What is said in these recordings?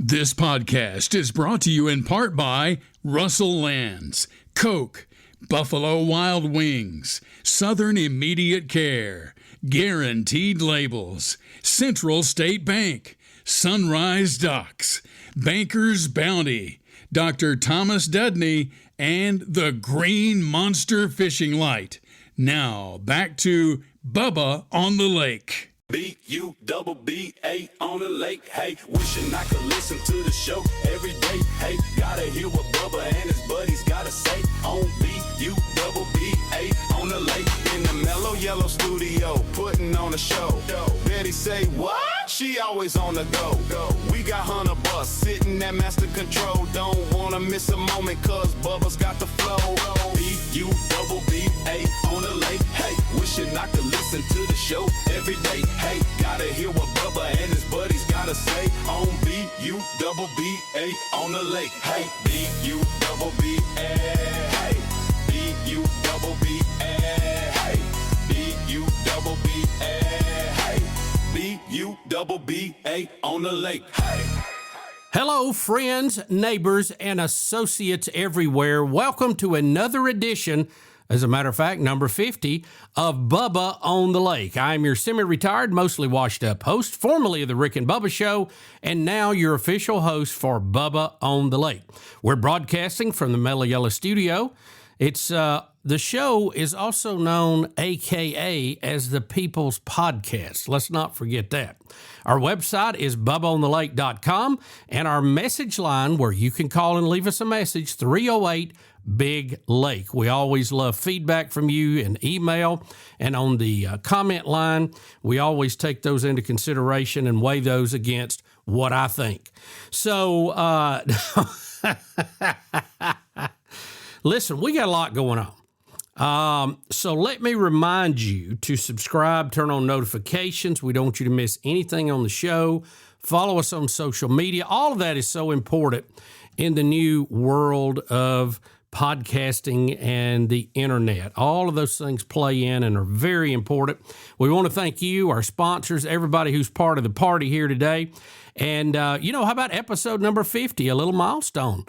This podcast is brought to you in part by Russell Lands, Coke, Buffalo Wild Wings, Southern Immediate Care, Guaranteed Labels, Central State Bank, Sunrise Docks, Banker's Bounty, Dr. Thomas Dudney, and the Green Monster Fishing Light. Now, back to Bubba on the Lake. B-U-double-B-A on the lake, hey. Wishing I could listen to the show every day, hey. Gotta hear what Bubba and his buddies gotta say on B-U-double-B-A on the lake. In the mellow yellow studio, putting on a show. Betty say, what? She always on the go. We got Hunter Bus sitting at master control. Don't wanna miss a moment, cause Bubba's got the flow. B-U-double-B-A on the lake, hey. Wishing I could listen to the show every day, hey. Gotta hear what Bubba and his buddies gotta say on B-U-double-B-A on the lake, hey. B-U-double-B-A, hey. B-U-double-B-A, hey. B-U-double-B-A, hey. B-U-double-B-A on the lake, hey. Hello, friends, neighbors, and associates everywhere. Welcome to another edition, as a matter of fact, number 50, of Bubba on the Lake. I'm your semi-retired, mostly washed-up host, formerly of the Rick and Bubba Show, and now your official host for Bubba on the Lake. We're broadcasting from the Mellow Yellow Studio. It's the show is also known, a.k.a., as the People's Podcast. Let's not forget that. Our website is bubbaonthelake.com, and our message line, where you can call and leave us a message, 308-BIG-LAKE. We always love feedback from you in email, and on the comment line, we always take those into consideration and weigh those against what I think. So, listen, we got a lot going on. So let me remind you to subscribe, turn on notifications. We don't want you to miss anything on the show. Follow us on social media. All of that is so important in the new world of podcasting and the internet. All of those things play in and are very important. We want to thank you, our sponsors, everybody who's part of the party here today. And, how about episode number 50, a little milestone?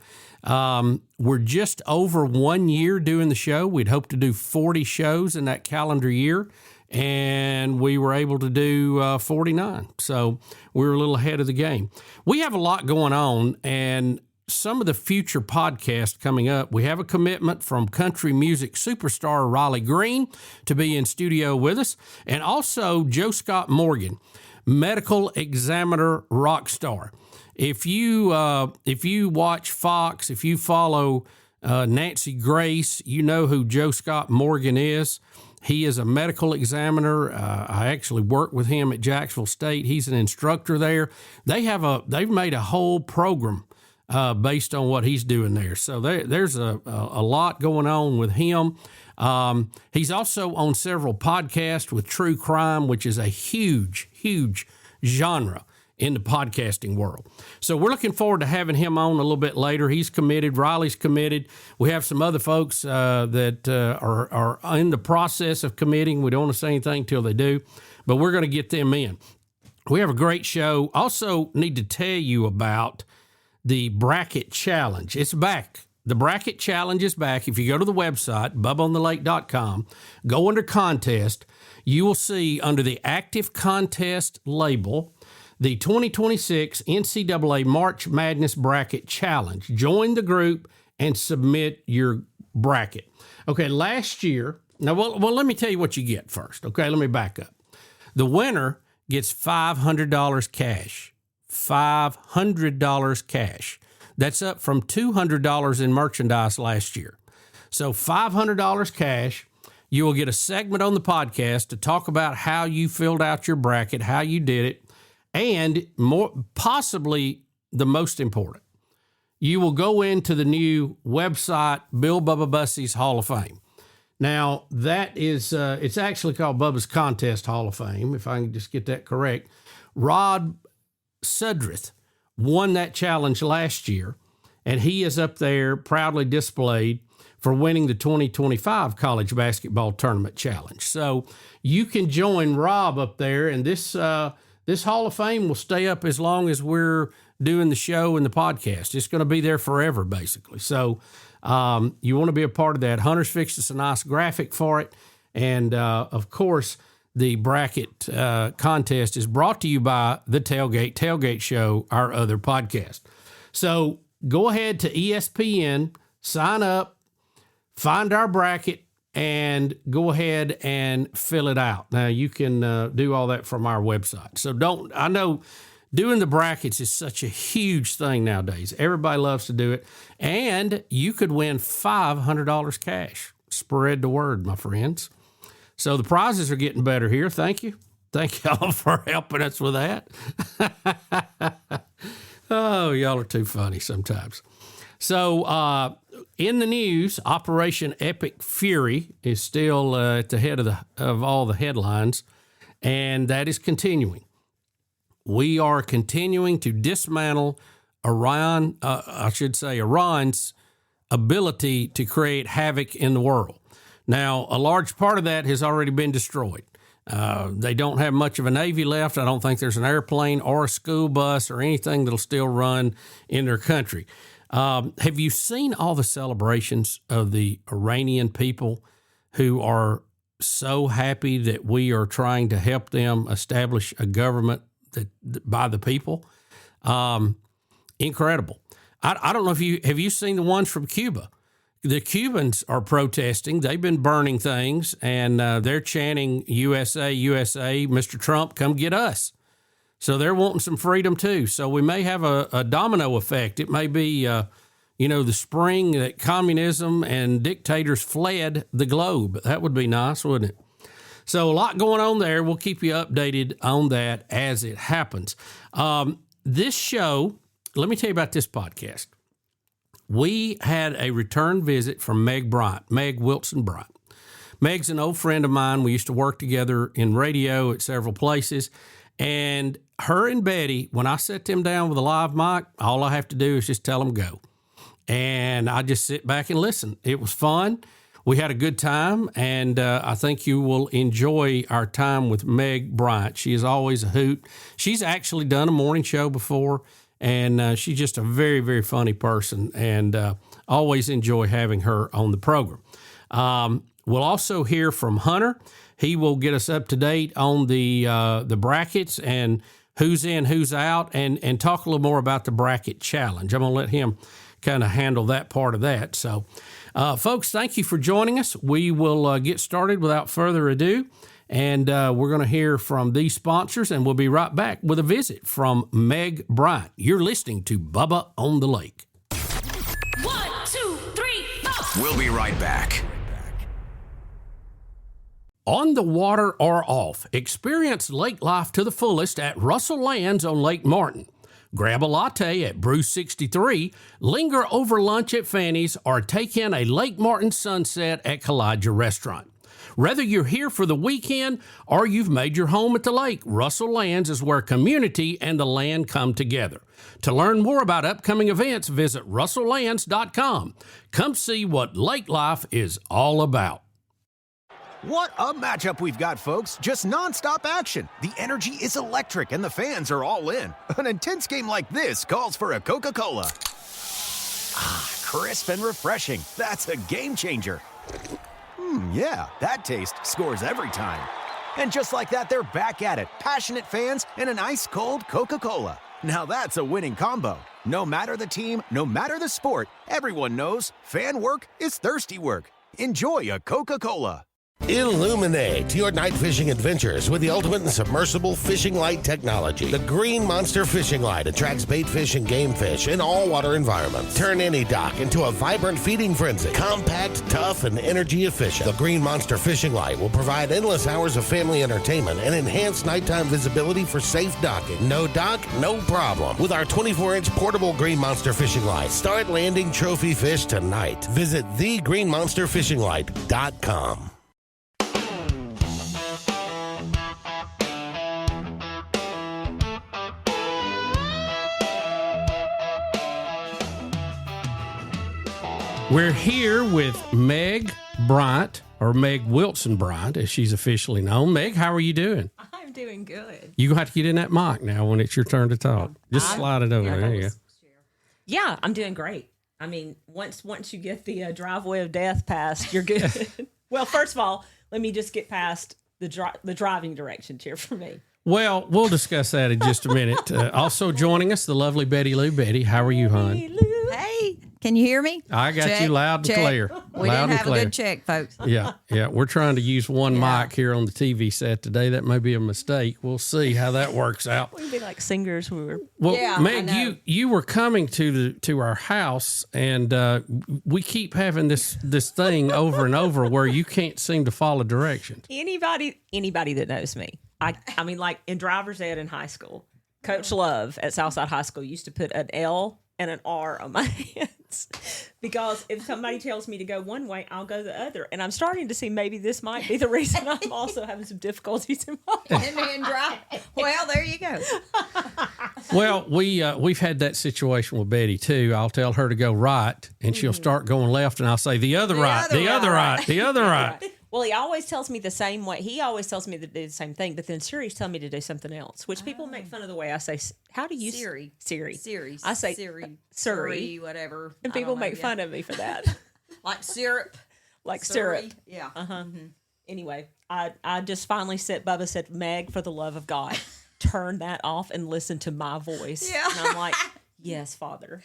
We're just over 1 year doing the show. We'd hoped to do 40 shows in that calendar year, and we were able to do 49. So we were a little ahead of the game. We have a lot going on, and some of the future podcasts coming up. We have a commitment from country music superstar Riley Green to be in studio with us, and also Joe Scott Morgan, medical examiner rock star. If you watch Fox, if you follow Nancy Grace, you know who Joe Scott Morgan is. He is a medical examiner. I actually worked with him at Jacksonville State. He's an instructor there. They've made a whole program based on what he's doing there. So there's a lot going on with him. He's also on several podcasts with true crime, which is a huge, huge genre in the podcasting world. So we're looking forward to having him on a little bit later. He's committed. Riley's committed. We have some other folks that are in the process of committing. We don't want to say anything until they do, but we're going to get them in. We have a great show. Also need to tell you about the Bracket Challenge. It's back. The Bracket Challenge is back. If you go to the website, bubbaonthelake.com, go under contest, you will see under the active contest label, the 2026 NCAA March Madness Bracket Challenge. Join the group and submit your bracket. Okay, last year, now, well, let me tell you what you get first. Okay, let me back up. The winner gets $500 cash. $500 cash. That's up from $200 in merchandise last year. So $500 cash. You will get a segment on the podcast to talk about how you filled out your bracket, how you did it, and more possibly the most important, you will go into the new website, Bill Bubba Bussey's Hall of Fame. Now, that is, it's actually called Bubba's Contest Hall of Fame, if I can just get that correct. Rod Sudrith won that challenge last year, and he is up there proudly displayed for winning the 2025 College Basketball Tournament Challenge. So you can join Rob up there, and this Hall of Fame will stay up as long as we're doing the show and the podcast. It's going to be there forever, basically. So you want to be a part of that. Hunter's fixed us a nice graphic for it. And, of course, the bracket contest is brought to you by the Tailgate Show, our other podcast. So go ahead to ESPN, sign up, find our bracket, and go ahead and fill it out. Now, you can do all that from our website. So I know doing the brackets is such a huge thing nowadays. Everybody loves to do it. And you could win $500 cash. Spread the word, my friends. So the prizes are getting better here. Thank you. Thank y'all for helping us with that. Oh, y'all are too funny sometimes. So in the news, Operation Epic Fury is still at the head of all the headlines, and that is continuing. We are continuing to dismantle Iran's ability to create havoc in the world. Now, a large part of that has already been destroyed. They don't have much of a Navy left. I don't think there's an airplane or a school bus or anything that'll still run in their country. Have you seen all the celebrations of the Iranian people who are so happy that we are trying to help them establish a government by the people? Incredible. I don't know if have you seen the ones from Cuba? The Cubans are protesting. They've been burning things, and they're chanting USA, USA, Mr. Trump, come get us. So they're wanting some freedom too. So we may have a domino effect. It may be, the spring that communism and dictators fled the globe. That would be nice, wouldn't it? So a lot going on there. We'll keep you updated on that as it happens. This show, let me tell you about this podcast. We had a return visit from Meg Bryant, Meg Wilson Bryant. Meg's an old friend of mine. We used to work together in radio at several places. And her and Betty, when I set them down with a live mic, all I have to do is just tell them go. And I just sit back and listen. It was fun. We had a good time, and I think you will enjoy our time with Meg Bryant. She is always a hoot. She's actually done a morning show before, and she's just a very, very funny person, and always enjoy having her on the program. We'll also hear from Hunter. He will get us up to date on the brackets and who's in, who's out, and talk a little more about the bracket challenge. I'm going to let him kind of handle that part of that. So, folks, thank you for joining us. We will get started without further ado. And we're going to hear from these sponsors, and we'll be right back with a visit from Meg Bryant. You're listening to Bubba on the Lake. 1, 2, 3, 4. We'll be right back. On the water or off, experience lake life to the fullest at Russell Lands on Lake Martin. Grab a latte at Brew 63, linger over lunch at Fanny's, or take in a Lake Martin sunset at Kalijah Restaurant. Whether you're here for the weekend or you've made your home at the lake, Russell Lands is where community and the land come together. To learn more about upcoming events, visit russelllands.com. Come see what lake life is all about. What a matchup we've got, folks. Just nonstop action. The energy is electric and the fans are all in. An intense game like this calls for a Coca-Cola. Ah, crisp and refreshing. That's a game changer. Yeah, that taste scores every time. And just like that, they're back at it. Passionate fans and an ice-cold Coca-Cola. Now that's a winning combo. No matter the team, no matter the sport, everyone knows fan work is thirsty work. Enjoy a Coca-Cola. Illuminate your night fishing adventures with the ultimate in submersible fishing light technology. The Green Monster Fishing Light attracts bait fish and game fish in all water environments. Turn any dock into a vibrant feeding frenzy. Compact, tough, and energy efficient. The Green Monster Fishing Light will provide endless hours of family entertainment and enhanced nighttime visibility for safe docking. No dock, no problem. With our 24-inch portable Green Monster Fishing Light, start landing trophy fish tonight. Visit thegreenmonsterfishinglight.com. We're here with Meg Bryant, or Meg Wilson Bryant, as she's officially known. Meg, how are you doing? I'm doing good. You have to get in that mic now when it's your turn to talk. Just slide it over. There you go. Yeah, I'm doing great. I mean, once you get the driveway of death past, you're good. Well, first of all, let me just get past the driving directions here for me. Well, we'll discuss that in just a minute. Also joining us, the lovely Betty Lou. Betty, how are you, hon? Hey, can you hear me? I got Check, you loud and check. clear. We Loud didn't and have clear. a good check, folks. Yeah. We're trying to use one mic here on the TV set today. That may be a mistake. We'll see how that works out. We'd be like singers. We were. Well, Yeah, I Meg, know. you were coming to our house, and we keep having this thing over and over where you can't seem to follow directions. Anybody that knows me, I mean, like in driver's ed in high school, Coach Love at Southside High School used to put an L and an R on my hands because if somebody tells me to go one way, I'll go the other. And I'm starting to see maybe this might be the reason I'm also having some difficulties in my life. And then drive. Well, there you go. Well, we've had that situation with Betty too. I'll tell her to go right, and she'll start going left, and I'll say the other right, the other right, the other right. Well, he always tells me the same way. He always tells me to do the same thing, but then Siri's telling me to do something else, which people make fun of the way I say, how do you... Siri. Siri. I say Siri, whatever. And people make fun of me for that. Like syrup. Like Siri. syrup. Yeah. Anyway, I just finally Bubba said, Meg, for the love of God, turn that off and listen to my voice. Yeah. And I'm like, yes, Father.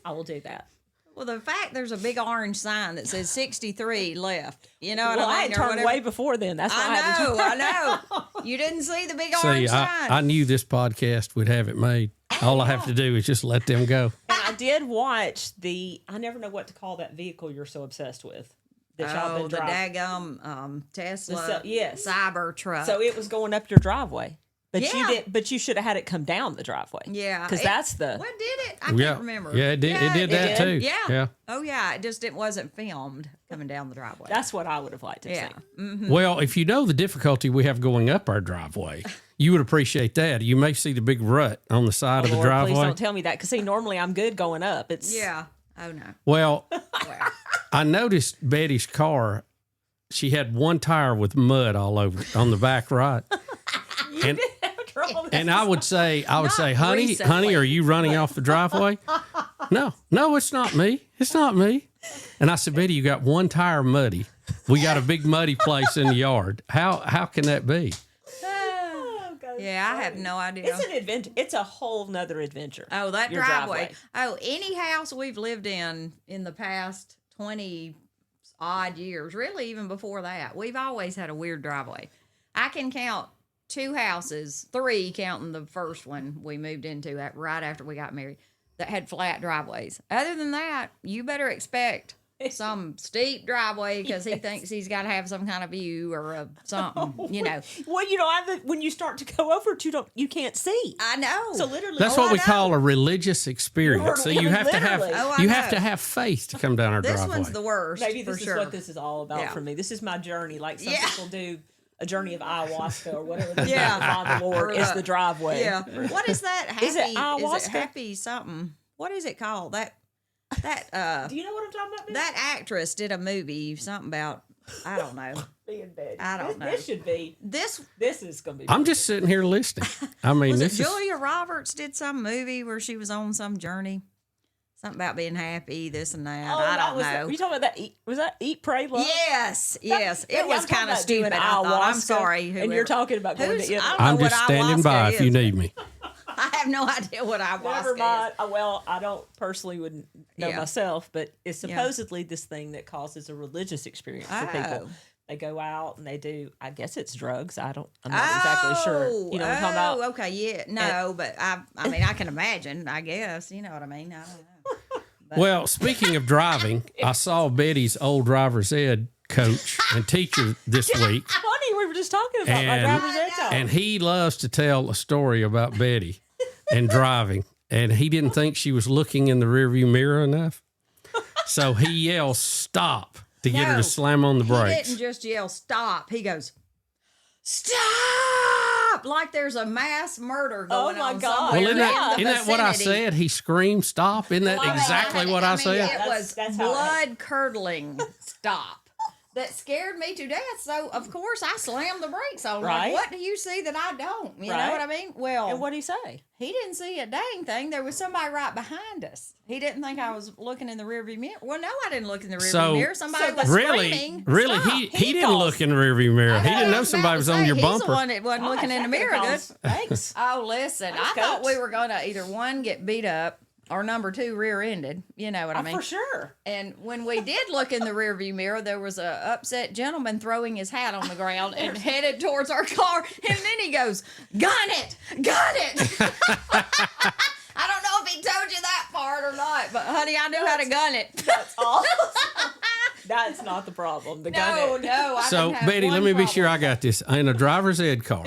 I will do that. Well, the fact there's a big orange sign that says 63 left. You know what Well, I I had mean? turned way before then. That's why I had to turn. I know. You didn't see the big See, orange sign. I knew this podcast would have it made. All I have to do is just let them go. And I did watch I never know what to call that vehicle you're so obsessed with. That y'all been the driving. daggum Tesla yes. Cyber truck. So it was going up your driveway. But you Yeah. didn't. But you should have had it come down the driveway. Yeah. Because that's the... What did it? I can't remember. Yeah, it did. It did that too. Yeah. Oh, yeah. It wasn't filmed coming down the driveway. That's what I would have liked to yeah. see. Well, if you know the difficulty we have going up our driveway, you would appreciate that. You may see the big rut on the side of the Lord, driveway. please don't tell me that. Because see, normally I'm good going up. It's Yeah. Oh, no. Well, Well, I noticed Betty's car. She had one tire with mud all over it on the back right. And I would say, honey, recently. are you running off the driveway? No, it's not me. It's not me. And I said, Betty, you got one tire muddy. We got a big muddy place in the yard. How can that be? yeah, I have no idea. It's an adventure. It's a whole nother adventure. Oh, that Your driveway. Oh, any house we've lived in the past 20 odd years, really even before that, we've always had a weird driveway. I can count 2 houses, 3 counting the first one we moved into right after we got married, that had flat driveways. Other than that, you better expect some steep driveway because he thinks he's got to have some kind of view or something, you know. Well, when you start to go over it, you can't see. I know. So literally, That's what we call a religious experience. So you have to have Literally. Oh, I you know. have to have faith to come down our This driveway. one's the worst. maybe for this sure. is what this is all about Yeah. for me. This is my journey. Like some Yeah. people do a journey of ayahuasca or whatever. They Yeah. to find the Lord Or is the- the driveway. Yeah. What is that? Happy, Is it ayahuasca? happy something? What is it called? That Do you know what I'm talking about? that actress did a movie, something about, I don't know. Being bad. I don't know. This should be. This This is going to be. I'm just sitting here listening. I mean, was it this is Julia Roberts did some movie where she was on some journey. Something about being happy, this and that. I that don't was know. Were you talking about that? Was that Eat, Pray, Love? Yes. It Maybe was I'm talking kind of about doing stupid. I thought. I'm ayahuasca, sorry. And whoever- you're talking about going Who's- to Italy. I don't know I'm what just standing ayahuasca by if you is. need me. I have no idea what ayahuasca Never is. mind. Well, I don't personally wouldn't know Yeah. myself, but it's supposedly this thing that causes a religious experience for people. Oh. They go out and they do. I guess it's drugs. I'm not exactly sure. You know what I'm talking about? Okay, yeah. No, but I mean, I can imagine, I guess. You know what I mean? I don't know. Well, speaking of driving, I saw Betty's old driver's ed coach and teacher this week, Funny, we were just talking about my And- driver's ed time. and he loves to tell a story about Betty and driving. And he didn't think she was looking in the rearview mirror enough, so he yells "stop" to get her No, to slam on the He brakes. didn't just yell stop. He goes, stop! Like there's a mass murder going my on God. somewhere Well, isn't that, in the isn't that what I vicinity. said? He screamed "stop." Isn't that Well, exactly what I mean, said? It was That's how it blood curdling. Stop. that scared me to death. So of course I slammed the brakes on. Right. Like, what do you see that I don't? You know Right. what I mean? Well, And what did he say? he didn't see a dang thing. There was somebody right behind us. He didn't think I was looking in the rearview mirror. Well, no, I didn't look in the rearview mirror. Somebody was screaming. Really, Stop. he didn't look in the rearview mirror. He didn't know somebody was on your He's bumper. the one that wasn't looking in the mirror. Good. Thanks. Oh, listen, I Thanks, thought Coach. we were going to either one, get beat up, or number two, rear-ended. You know what I mean? For sure. And when we did look in the rearview mirror, there was a upset gentleman throwing his hat on the ground and headed towards our car. And then he goes, "Gun it! Gun it!" I don't know if he told you that part or not, but honey, I knew how to gun it. That's awesome. That's not the problem. The gun. No. I So, didn't have Betty, one let me be problem. sure I got this. In a driver's ed car,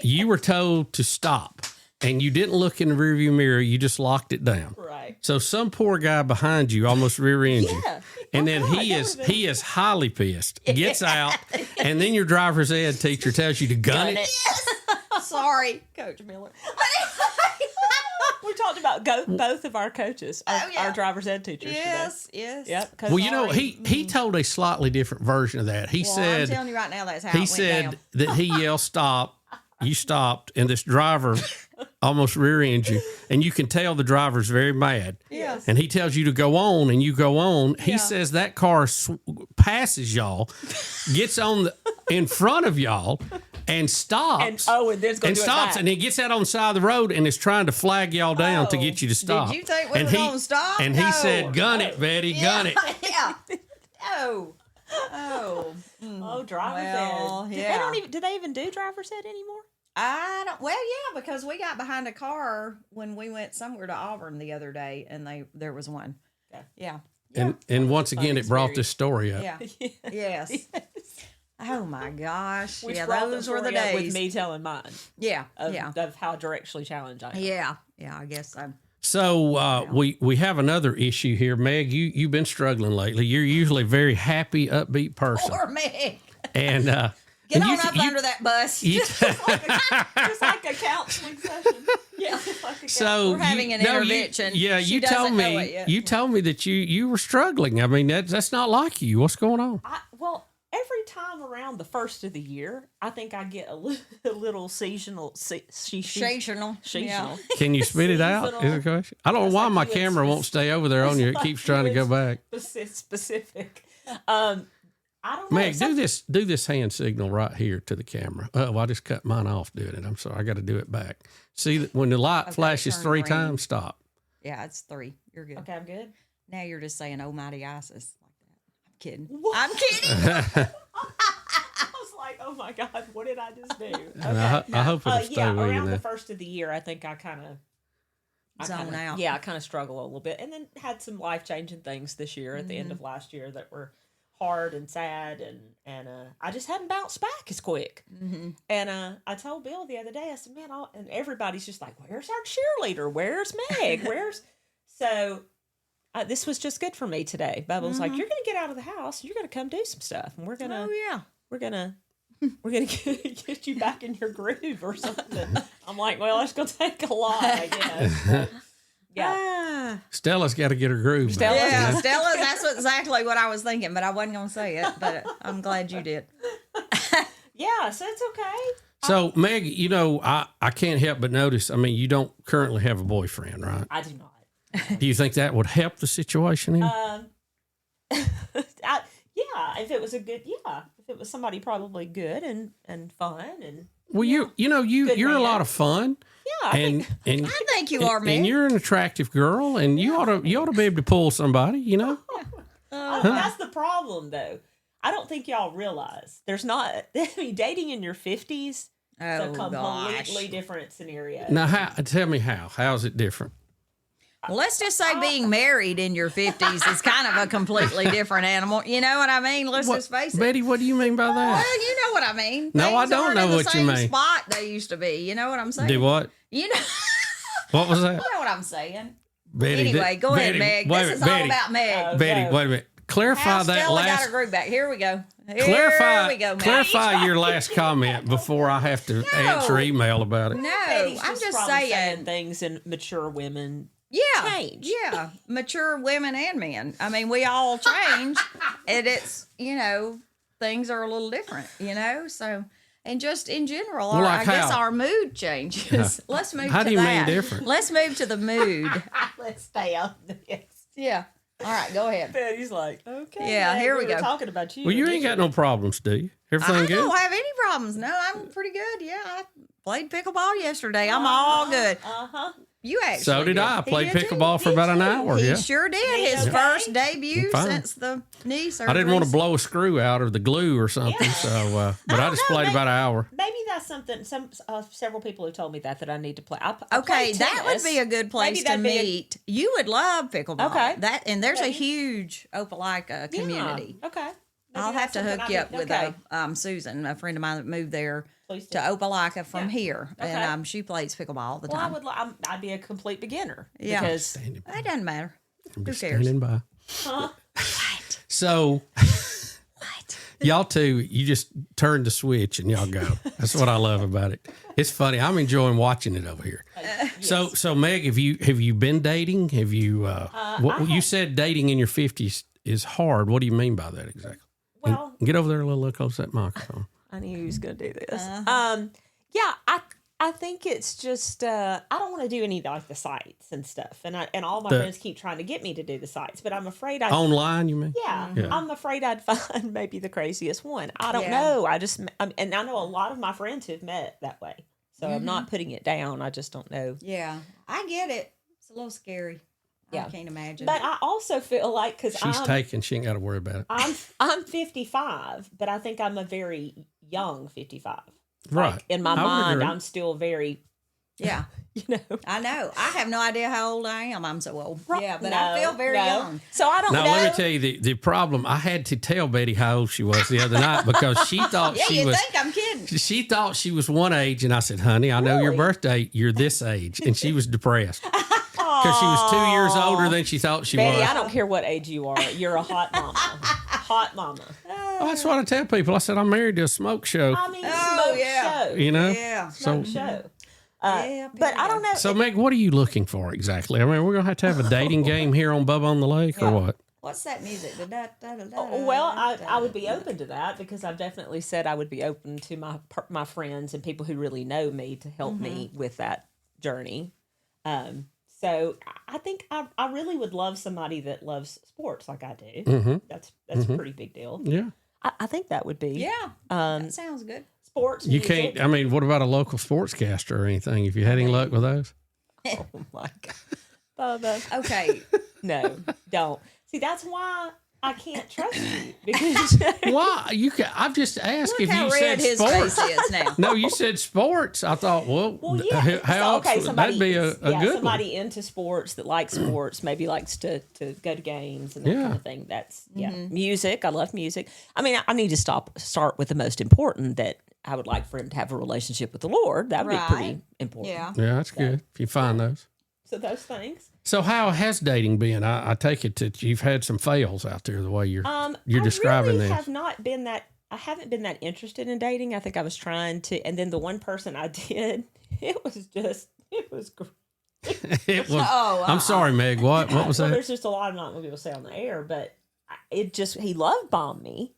you were told to stop, and you didn't look in the rearview mirror. You just locked it down. Right. So some poor guy behind you almost rear-ends you. Yeah. And Oh, then God, he that is would've been- he is highly pissed, gets out, and then your driver's ed teacher tells you to gun it. Sorry, Coach Miller. We talked about both of our coaches, our driver's ed teachers Yes. today. Yep. 'cause Well, you know, sorry. he told a slightly different version of that. He Well, I'm said telling you right now, that's how he it went said down. that he yelled stop, you stopped, and this driver almost rear-ends you, and you can tell the driver's very mad. Yes. And he tells you to go on, and you go on. He Yeah. says that car passes y'all, gets on in front of y'all, and stops. And then it's going and to do stops, it back. and he gets out on the side of the road and is trying to flag y'all down to get you to stop. you think we and were gonna stop? And he No. said, "Gun it, Betty, gun it." Yeah. Oh. Oh. Oh, driver's Well, ed. yeah. Do they even do driver's ed anymore? Well, yeah, because we got behind a car when we went somewhere to Auburn the other day, and there was one. Okay. Yeah. And once again, it brought experience. this story up. Yeah. Yes. Oh my gosh. Which yeah, brought those the were the story up days. with me telling mine Yeah. of, Yeah. of how directionally challenged I am. Yeah. Yeah. I guess so. So we have another issue here, Meg. You've been struggling lately. You're usually a very happy, upbeat person, Poor Meg. and Get and on up under that bus. Just like a counseling session. Yeah. Like a so We're having an intervention. Yeah, She you told doesn't know it me yet. you told me that you were struggling. I mean that's not like you. What's going on? Well, every time around the first of the year, I think I get a little seasonal. Seasonal. Yeah. Can you spit it out? Is the question? I don't know why my like you camera won't stay over there on you. It keeps trying to go back. Specific. I don't know. Meg, do this hand signal right here to the camera. Oh, I just cut mine off doing it. I'm sorry. I got to do it back. See that when the light flashes turn 3 green. times, stop. Yeah, it's 3. You're good. Okay, I'm good. Now you're just saying, "Oh, mighty ISIS," like that. I'm kidding. I'm kidding. I was like, oh my God, what did I just do? And I hope it'll stay Yeah, with you around the then. first of the year, I think I kind of Zone out. Yeah, I kind of struggle a little bit, and then had some life changing things this year at the end of last year that were hard and sad, and I just hadn't bounced back as quick. And I told Bill the other day, I said, man, and everybody's just like, where's our cheerleader? Where's Meg? So this was just good for me today. Bubba was like, you're going to get out of the house, and you're going to come do some stuff, and we're going to. Oh yeah. We're gonna get you back in your groove or something. I'm like, well, it's gonna take a lot, I guess. But, yeah. Stella's got to get her groove back. Yeah, Stella, that's exactly what I was thinking, but I wasn't going to say it, but I'm glad you did. Yeah, so it's okay. So, Meg, you know, I can't help but notice, I mean, you don't currently have a boyfriend, right? I do not. Do you think that would help the situation? Yeah, if it was if it was somebody probably good and fun and Well, you're a man. lot of fun. yeah, And I think you are, and man. you're an attractive girl, and you ought to be able to pull somebody, you know. that's the problem though. I don't think y'all realize there's not. I mean, dating in your 50s is a Oh, completely gosh. different scenario. Now, tell me how's it different? Well, let's just say being married in your 50s is kind of a completely different animal. You know what I mean? Let's just face it. Betty, what do you mean by that? Well, you know what I mean. No, I Things don't aren't know in the what you same mean. spot they used to be. You know what I'm saying? Do what? You know, What was that? you know what I'm saying. Betty, Anyway, go ahead, Betty, Meg. wait a This is minute, all Betty, about Meg. Betty, Okay. wait a minute. Clarify How that Stella got last. her groove back. Here we go. Here Clarify, we go, Meg. clarify your last comment before I have to answer email about it. No, Betty's I'm just probably saying. things in mature women. Yeah, change. Yeah, mature women and men. I mean, we all change, and it's, things are a little different, so. And just in general, Well, like I guess how? our mood changes. Let's move How to do you that. mean different? Let's move to the mood. Let's stay on this. Yeah. All right, go ahead. Betty's like, okay. Yeah, here we were go. talking about you. Well, you ain't got no problems, do you? Everything I good? don't have any problems. No, I'm pretty good. Yeah, I played pickleball yesterday. I'm all good. You actually So did did. I. Played did too. pickleball for Me about an too. hour. He Yeah. sure did. His okay? first debut Fine. since the knee surgery. I didn't want to blow a screw out or the glue or something, so but I don't just know, played maybe- about an hour. Maybe that's something. Several people have told me that I need to play. I Okay, play that would tennis. be a good place Maybe to that'd be a- meet. You would love pickleball. Okay. And there's a Maybe. huge Opelika community. Yeah, okay. Maybe I'll have that's to something hook I you up need- with okay. Susan, a friend of mine that moved there Please to do. Opelika from Yeah. here, Okay. and she plays pickleball all the Well, I time. would. I'd be a complete beginner. Yeah. Because It doesn't matter. I'm Who just cares? standing by. So, y'all two, you just turn the switch and y'all go. That's what I love about it. It's funny. I'm enjoying watching it over here. So Meg, have you been dating? Have you? You said dating in your 50s is hard. What do you mean by that exactly? well, Get over there a little close to that microphone. I knew he was going to do this. Uh-huh. Yeah, I think it's just I don't want to do any like the sites and stuff, and all my friends keep trying to get me to do the sites, but I'm afraid I. Online, you mean? Yeah, I'm afraid I'd find maybe the craziest one. I don't Yeah. know. And I know a lot of my friends who've met that way, so I'm not putting it down. I just don't know. Yeah, I get it. It's a little scary. Yeah. I can't imagine. But I also feel like because She's taken. She ain't got to worry about it. I'm 55, but I think I'm a very young 55. Right. Like, in my I would mind, agree. I'm still very, yeah, I know. I have no idea how old I am. I'm so old. Yeah, but I No, feel very no. young. So I don't Now, know. let me tell you the problem. I had to tell Betty how old she was the other night because she thought Yeah, she you was. think I'm kidding? She thought she was one age, and I said, "Honey, I know your Really? birthday. You're this age," and she was depressed because she was 2 years older than she thought she Betty, was. I don't care what age you are. You're a hot mama. Hot mama. Well, that's what I tell people. I said I'm married to a smoke show. I mean, Oh, smoke yeah. show. You know. Yeah. So, Smoke show. Yeah, But I don't know. so Meg, what are you looking for exactly? I mean, we're gonna have a dating game here on Bubba on the Lake, or what? What's that music? Well, I would be open to that because I've definitely said I would be open to my friends and people who really know me to help me with that journey. So I think I really would love somebody that loves sports like I do. Mm-hmm. That's a pretty big deal. Yeah. I think that would be Yeah, that sounds good. sports. You music. can't. I mean, what about a local sportscaster or anything? If you had any luck with those? Oh my God, Bubba. Okay. No, don't. See, that's why I can't trust you because Why? You can. I've just asked Look if how you red said his sports. face is now. No, you said sports. I thought, well, how else would- somebody, that'd be a good somebody one. into sports that likes sports, maybe likes to go to games and that Yeah. kind of thing. That's music. I love music. I mean, I need to start with the most important, that I would like for him to have a relationship with the Lord. That would Right. be pretty important. Yeah. Yeah, that's good. If you find those. So those things. So how has dating been? I take it that you've had some fails out there the way you're describing I really this. have not been that. I haven't been that interested in dating. I think I was trying to, and then the one person I did, it was great. It was, Oh, I'm sorry, Meg. What was Well, that? there's just a lot I'm not going to be able to say on the air, but he love bombed me.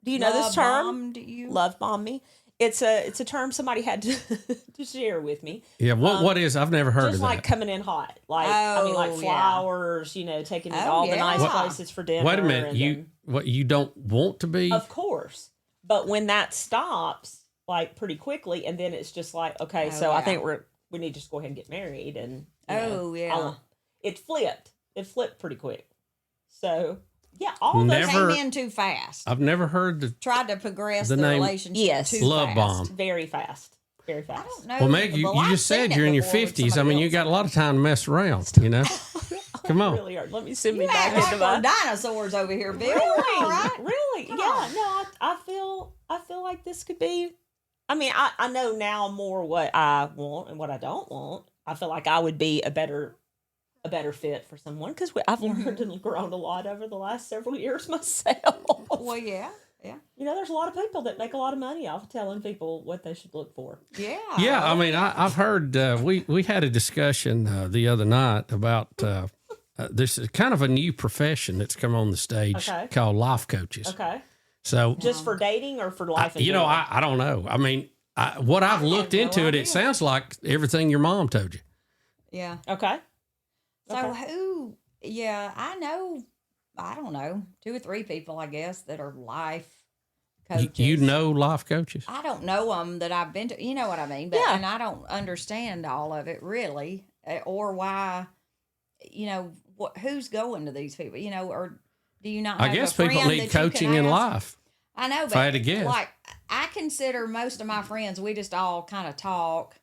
Do you know this term? Bombed you? Love bomb me. It's a term somebody had to share with me. Yeah, what is? I've never heard Just of like that. coming in hot, like Oh, yeah. flowers. Taking me to all the yeah. nice What- places for dinner. Wait a minute. and You you don't want to be? then- of course, but when that stops, like pretty quickly, and then it's just like, okay, Oh, so I yeah. think we need to just go ahead and get married, and Oh, yeah. it flipped pretty quick. So yeah, all Never- those Came in too fast. I've never heard the. Tried to progress The the, name- relationship Yes. too Love fast. bomb. very fast, very fast. I don't know. Well, Meg, you I've just said seen you're it in your before with 50s. I somebody mean, you else. got a lot of time to mess around. Come on. Really hard. Let me send me You back act into like my we're dinosaurs over here, Bill. Really? All right. Really? Come yeah. on. No, I feel like this could be. I mean, I know now more what I want and what I don't want. I feel like I would be a better fit for someone because I've learned and grown a lot over the last several years myself. Well, yeah. Yeah. There's a lot of people that make a lot of money off telling people what they should look for. Yeah. Yeah, I mean, I've heard we had a discussion the other night about there's kind of a new profession that's come on the stage called life coaches. Okay. So Just for dating or for life? you know, I don't know. I mean, what I've looked into it, it sounds like everything your mom told you. Yeah. Okay. So who? Yeah, I know. I don't know, 2 or 3 people, I guess, that are life coaches. You know life coaches? I don't know them that I've been to. You know what I mean? But, Yeah. And I don't understand all of it really, or why. You know who's going to these people? You know, or do you not? I Have guess a friend people need that you coaching can in ask? life. I know, but I had to guess. like I consider most of my friends, we just all kind of talk,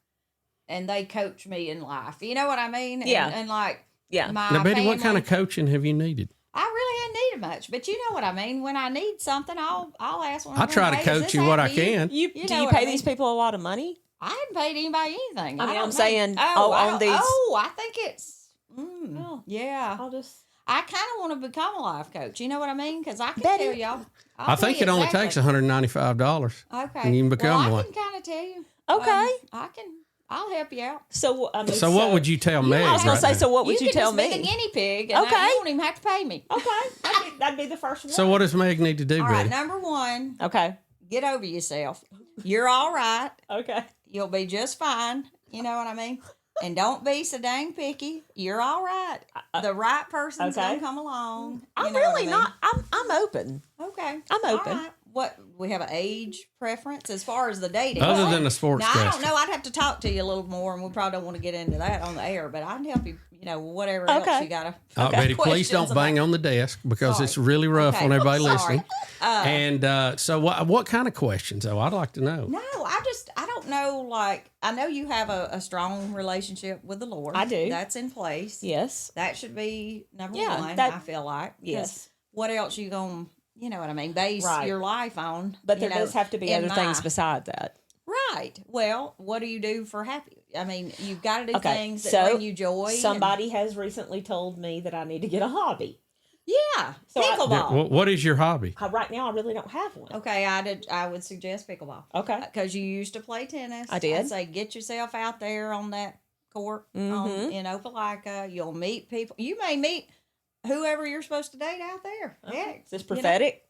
and they coach me in life. You know what I mean? Yeah. And like Yeah. my Now, Betty, what family- kind of coaching have you needed? I really hadn't needed much, but you know what I mean. When I need something, I'll ask one. I try to coach you what I can. Do You you know what I pay these mean? people a lot of money? I hadn't paid anybody anything. I mean, don't I'm know. saying, I on don't- these- I think it's. Yeah, I'll just. I kind of want to become a life coach. You know what I mean? Because I can Betty- tell y'all. I think it only takes $195. Okay. and you can become well, one. I can kind of tell you. Okay. I'll help you out. So, I mean, So what would you tell Meg? I was going right to say, now? so what would you can tell just me? be the guinea pig. And Okay. you won't even have to pay me. Okay. That'd be the first one. So what does Meg need to do, All Betty? right. Number 1, Okay. get over yourself. You're all right. Okay. You'll be just fine. You know what I mean? And don't be so dang picky. You're all right. The right person's Okay. gonna come along. You I'm know what I really mean? not. I'm open. Okay. I'm All open. right. What we have an age preference as far as the dating. Other Well, than the sports now, I don't cast. know. I'd have to talk to you a little more, and we probably don't want to get into that on the air. But I can help you. You know, whatever else Okay. you gotta. Betty, please don't bang on the desk because Sorry. it's really rough Okay. on everybody Sorry. listening. And so what kind of questions, though? I'd like to know. No, I don't know. Like, I know you have a strong relationship with the Lord. I do. That's in place. Yes. That should be number Yeah, one. that- I feel like. 'Cause Yes. What else you gonna, you know what I mean? Base Right. your life on. But you there know, does have to be in other things my- beside that. Right. Well, what do you do for happy? I mean, you've got to do Okay. things that So bring you joy. and- somebody has recently told me that I need to get a hobby. yeah. So I- Pickleball. What is your hobby? Right now, I really don't have one. Okay, I would suggest pickleball. Okay. Because you used to play tennis. I did. I'd say get yourself out there on that court in Opelika. You'll meet people. You may meet whoever you're supposed to date out there. Yeah. Is this You know, prophetic?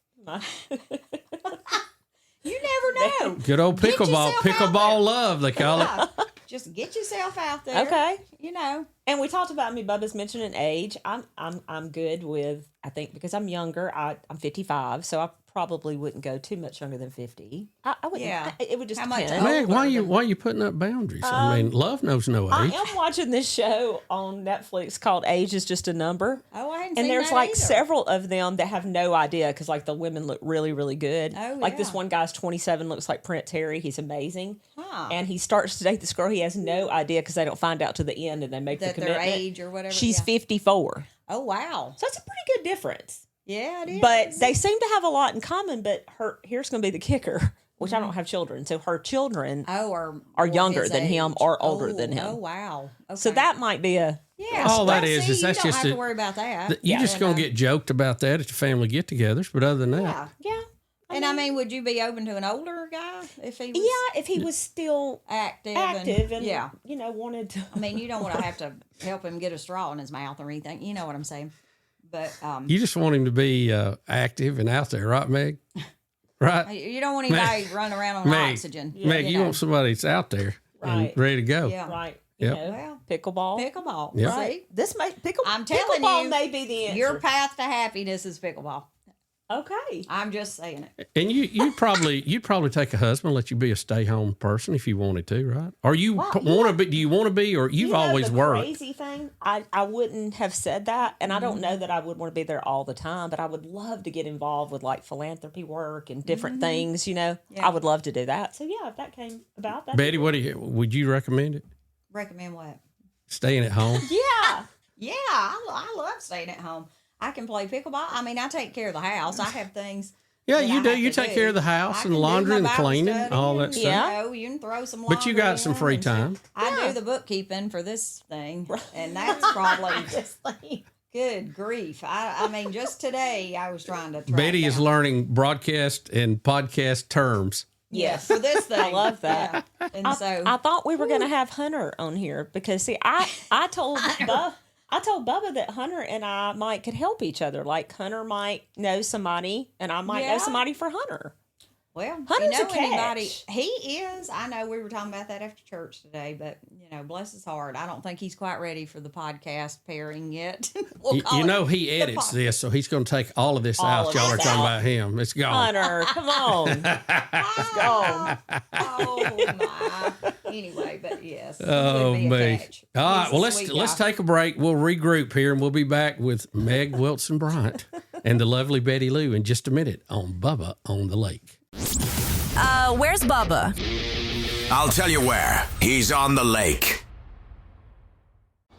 You never know. Good old Get pickleball. yourself out there. Pickleball love, they call it. Yeah. Just get yourself out there. Okay. You know. And we talked about me. Bubba's mentioning age. I'm good with. I think because I'm younger. I'm 55, so I probably wouldn't go too much younger than 50. I wouldn't. Yeah. It would just How much depend. older? Meg, why are you putting up boundaries? I mean, love knows no I age. am watching this show on Netflix called Age is Just a Number. Oh, I hadn't And seen there's that like either. several of them that have no idea because like the women look really, really good. Oh, like this yeah. one guy's 27, looks like Prince Harry. He's amazing. Huh. And he starts to date this girl. He has no idea because they don't find out to the end and they make That the their commitment. age or whatever. She's yeah. 54. Oh, wow. So that's a pretty good difference. Yeah, it is. But they seem to have a lot in common. But here's going to be the kicker, which I don't have children. So her children are are more younger his than him age. or older Oh, than him. Oh, wow. Okay. So that might be a yeah. All that well, is see, that's you just don't have a- to worry about that. You're just going to get joked about that at your family get-togethers, but other than that, Yeah. yeah. I mean, would you be open to an older guy if he was Yeah, if he was still active? active and yeah. wanted to. I mean, you don't want to have to help him get a straw in his mouth or anything. You know what I'm saying? But you just want him to be active and out there, right, Meg? Right? you don't want anybody running around on Meg, oxygen. Meg, you know. want somebody that's out there Right. and ready to go. Yeah. Right. Yep. Well, Pickleball. pickleball. Yep. See? Right. This may I'm telling pickleball you, may be the answer. Your path to happiness is pickleball. okay. I'm just saying it. And you'd probably take a husband, let you be a stay-home person if you wanted to, right? Or you Well, want to be? Do you want to be, or you've always the worked? Crazy thing, I wouldn't have said that, and I don't know that I would want to be there all the time, but I would love to get involved with like philanthropy work and different things. Yeah. I would love to do that. So yeah, if that came about, that Betty, would you recommend it? Recommend what? Staying at home. yeah. Yeah, I love staying at home. I can play pickleball. I mean, I take care of the house. I have things. Yeah, that you I do. have You to take do. care of the house I and can do laundry my and Bible cleaning, study all that and, stuff. Yeah. You know, you can throw some. But you got laundry some in free and- time. I do the bookkeeping for this thing, and that's probably good grief. I mean, just today I was trying to. Track Betty is down- learning broadcast and podcast terms. Yes, for this thing. I love that. Yeah. And so I thought we were going to have Hunter on here because see, I told I told Bubba that Hunter and I could help each other. Like Hunter might know somebody, and I might know somebody for Hunter. Well, Hunter's you know a anybody? catch. He is. I know we were talking about that after church today, but bless his heart, I don't think he's quite ready for the podcast pairing yet. You know he edits this, so he's going to take all of this out. of Y'all are this talking out. about him. It's gone. Hunter, come on. It's gone. Oh my. Anyway, but yes. he Oh would be a me! catch. All right, He's a well sweet let's guy. take a break. We'll regroup here, and we'll be back with Meg Wilson Bryant and the lovely Betty Lou in just a minute on Bubba on the Lake. Where's Bubba? I'll tell you where. He's on the lake.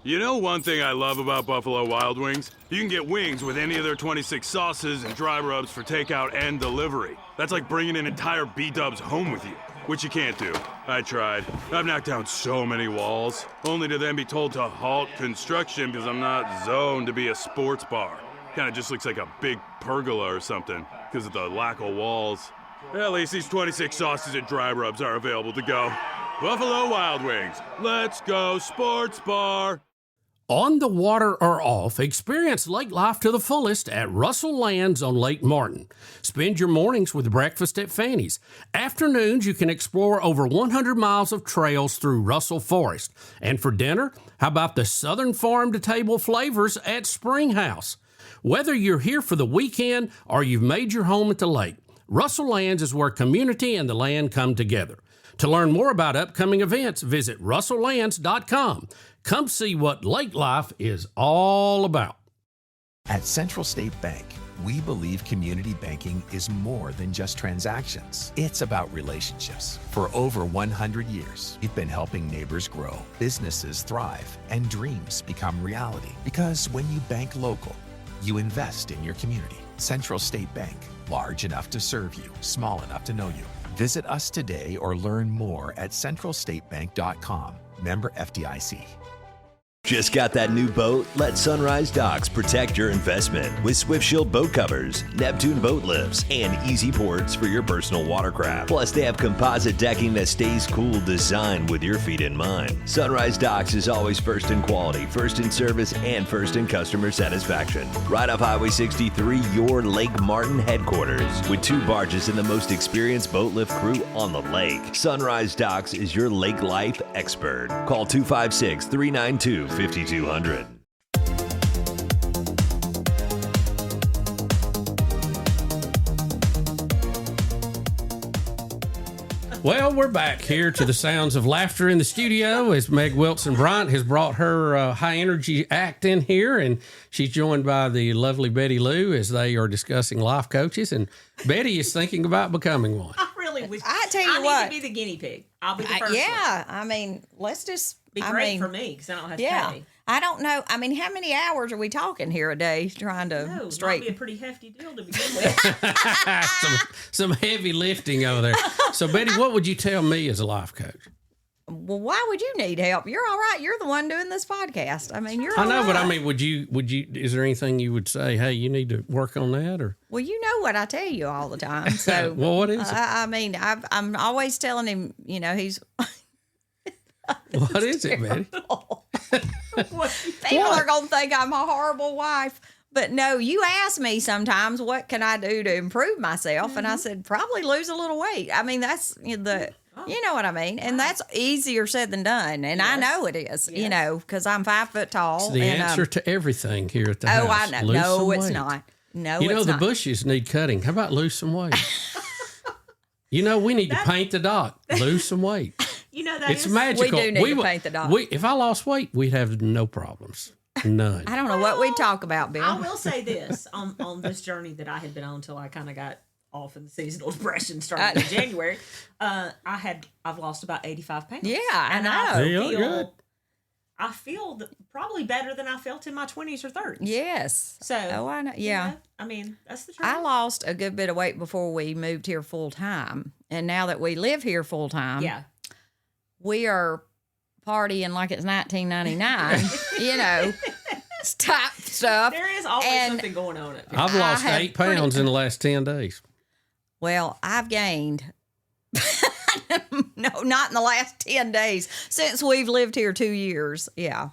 You know one thing I love about Buffalo Wild Wings? You can get wings with any of their 26 sauces and dry rubs for takeout and delivery. That's like bringing an entire B-dubs home with you, which you can't do. I tried. I've knocked down so many walls, only to then be told to halt construction because I'm not zoned to be a sports bar. Kinda just looks like a big pergola or something because of the lack of walls. At least these 26 sauces and dry rubs are available to go. Buffalo Wild Wings. Let's go sports bar. On the water or off, experience lake life to the fullest at Russell Lands on Lake Martin. Spend your mornings with breakfast at Fanny's. Afternoons, you can explore over 100 miles of trails through Russell Forest. And for dinner, how about the Southern farm-to-table flavors at Spring House? Whether you're here for the weekend or you've made your home at the lake, Russell Lands is where community and the land come together. To learn more about upcoming events, visit russelllands.com. Come see what lake life is all about. At Central State Bank, we believe community banking is more than just transactions. It's about relationships. For over 100 years, we've been helping neighbors grow, businesses thrive, and dreams become reality. Because when you bank local, you invest in your community. Central State Bank, large enough to serve you, small enough to know you. Visit us today or learn more at centralstatebank.com. Member FDIC. Just got that new boat? Let Sunrise Docks protect your investment with Swift Shield boat covers, Neptune boat lifts, and easy ports for your personal watercraft. Plus, they have composite decking that stays cool, designed with your feet in mind. Sunrise Docks is always first in quality, first in service, and first in customer satisfaction. Right off Highway 63, your Lake Martin headquarters, with 2 barges and the most experienced boat lift crew on the lake. Sunrise Docks is your lake life expert. Call 256-392-5200. Well, we're back here to the sounds of laughter in the studio as Meg Wilson Bryant has brought her high energy act in here, and she's joined by the lovely Betty Lou as they are discussing life coaches, and Betty is thinking about becoming one. I really wish. I tell you I what. need to be the guinea pig. I'll be the first Yeah, I mean, let's just one. Be great for me because I don't have to pay. I don't know. I mean, how many hours are we talking here a day trying to No, might be a straighten? pretty hefty deal to begin with. some heavy lifting over there. So, Betty, what would you tell me as a life coach? Well, why would you need help? You're all right. You're the one doing this podcast. I mean, you're I know, all but I right. mean, would you, is there anything you would say, hey, you need to work on that? Or, Well, you know what I tell you all the time. So, well, what is it? I mean, I'm always telling him, he's. What is it, Betty? People are going to think I'm a horrible wife. But no, you ask me sometimes, what can I do to improve myself? And I said, probably lose a little weight. I mean, that's you know what I mean? And that's easier said than done. And I know it is, because I'm 5 foot tall. It's the and, answer to everything here at the house. Oh, I know. Lose No, some it's weight. not. No, You know, it's the not. bushes need cutting. How about lose some weight? We need to paint the dock. Lose some weight. It's magical. We do need to paint the dock. If I lost weight, we'd have no problems. None. I don't know what we talk about, Bill. I will say this on this journey that I had been on until I kind of got off in the seasonal depression starting in January. I've lost about 85 pounds. Yeah, I know. I feel probably better than I felt in my 20s or 30s. Yes. So, I know. Yeah. I mean, that's the truth. I lost a good bit of weight before we moved here full time. And now that we live here full time, we are partying like it's 1999, type stuff. There is always something going on. I've lost 8 pounds in the last 10 days. Well, I've gained. No, not in the last 10 days since we've lived here 2 years. Yeah.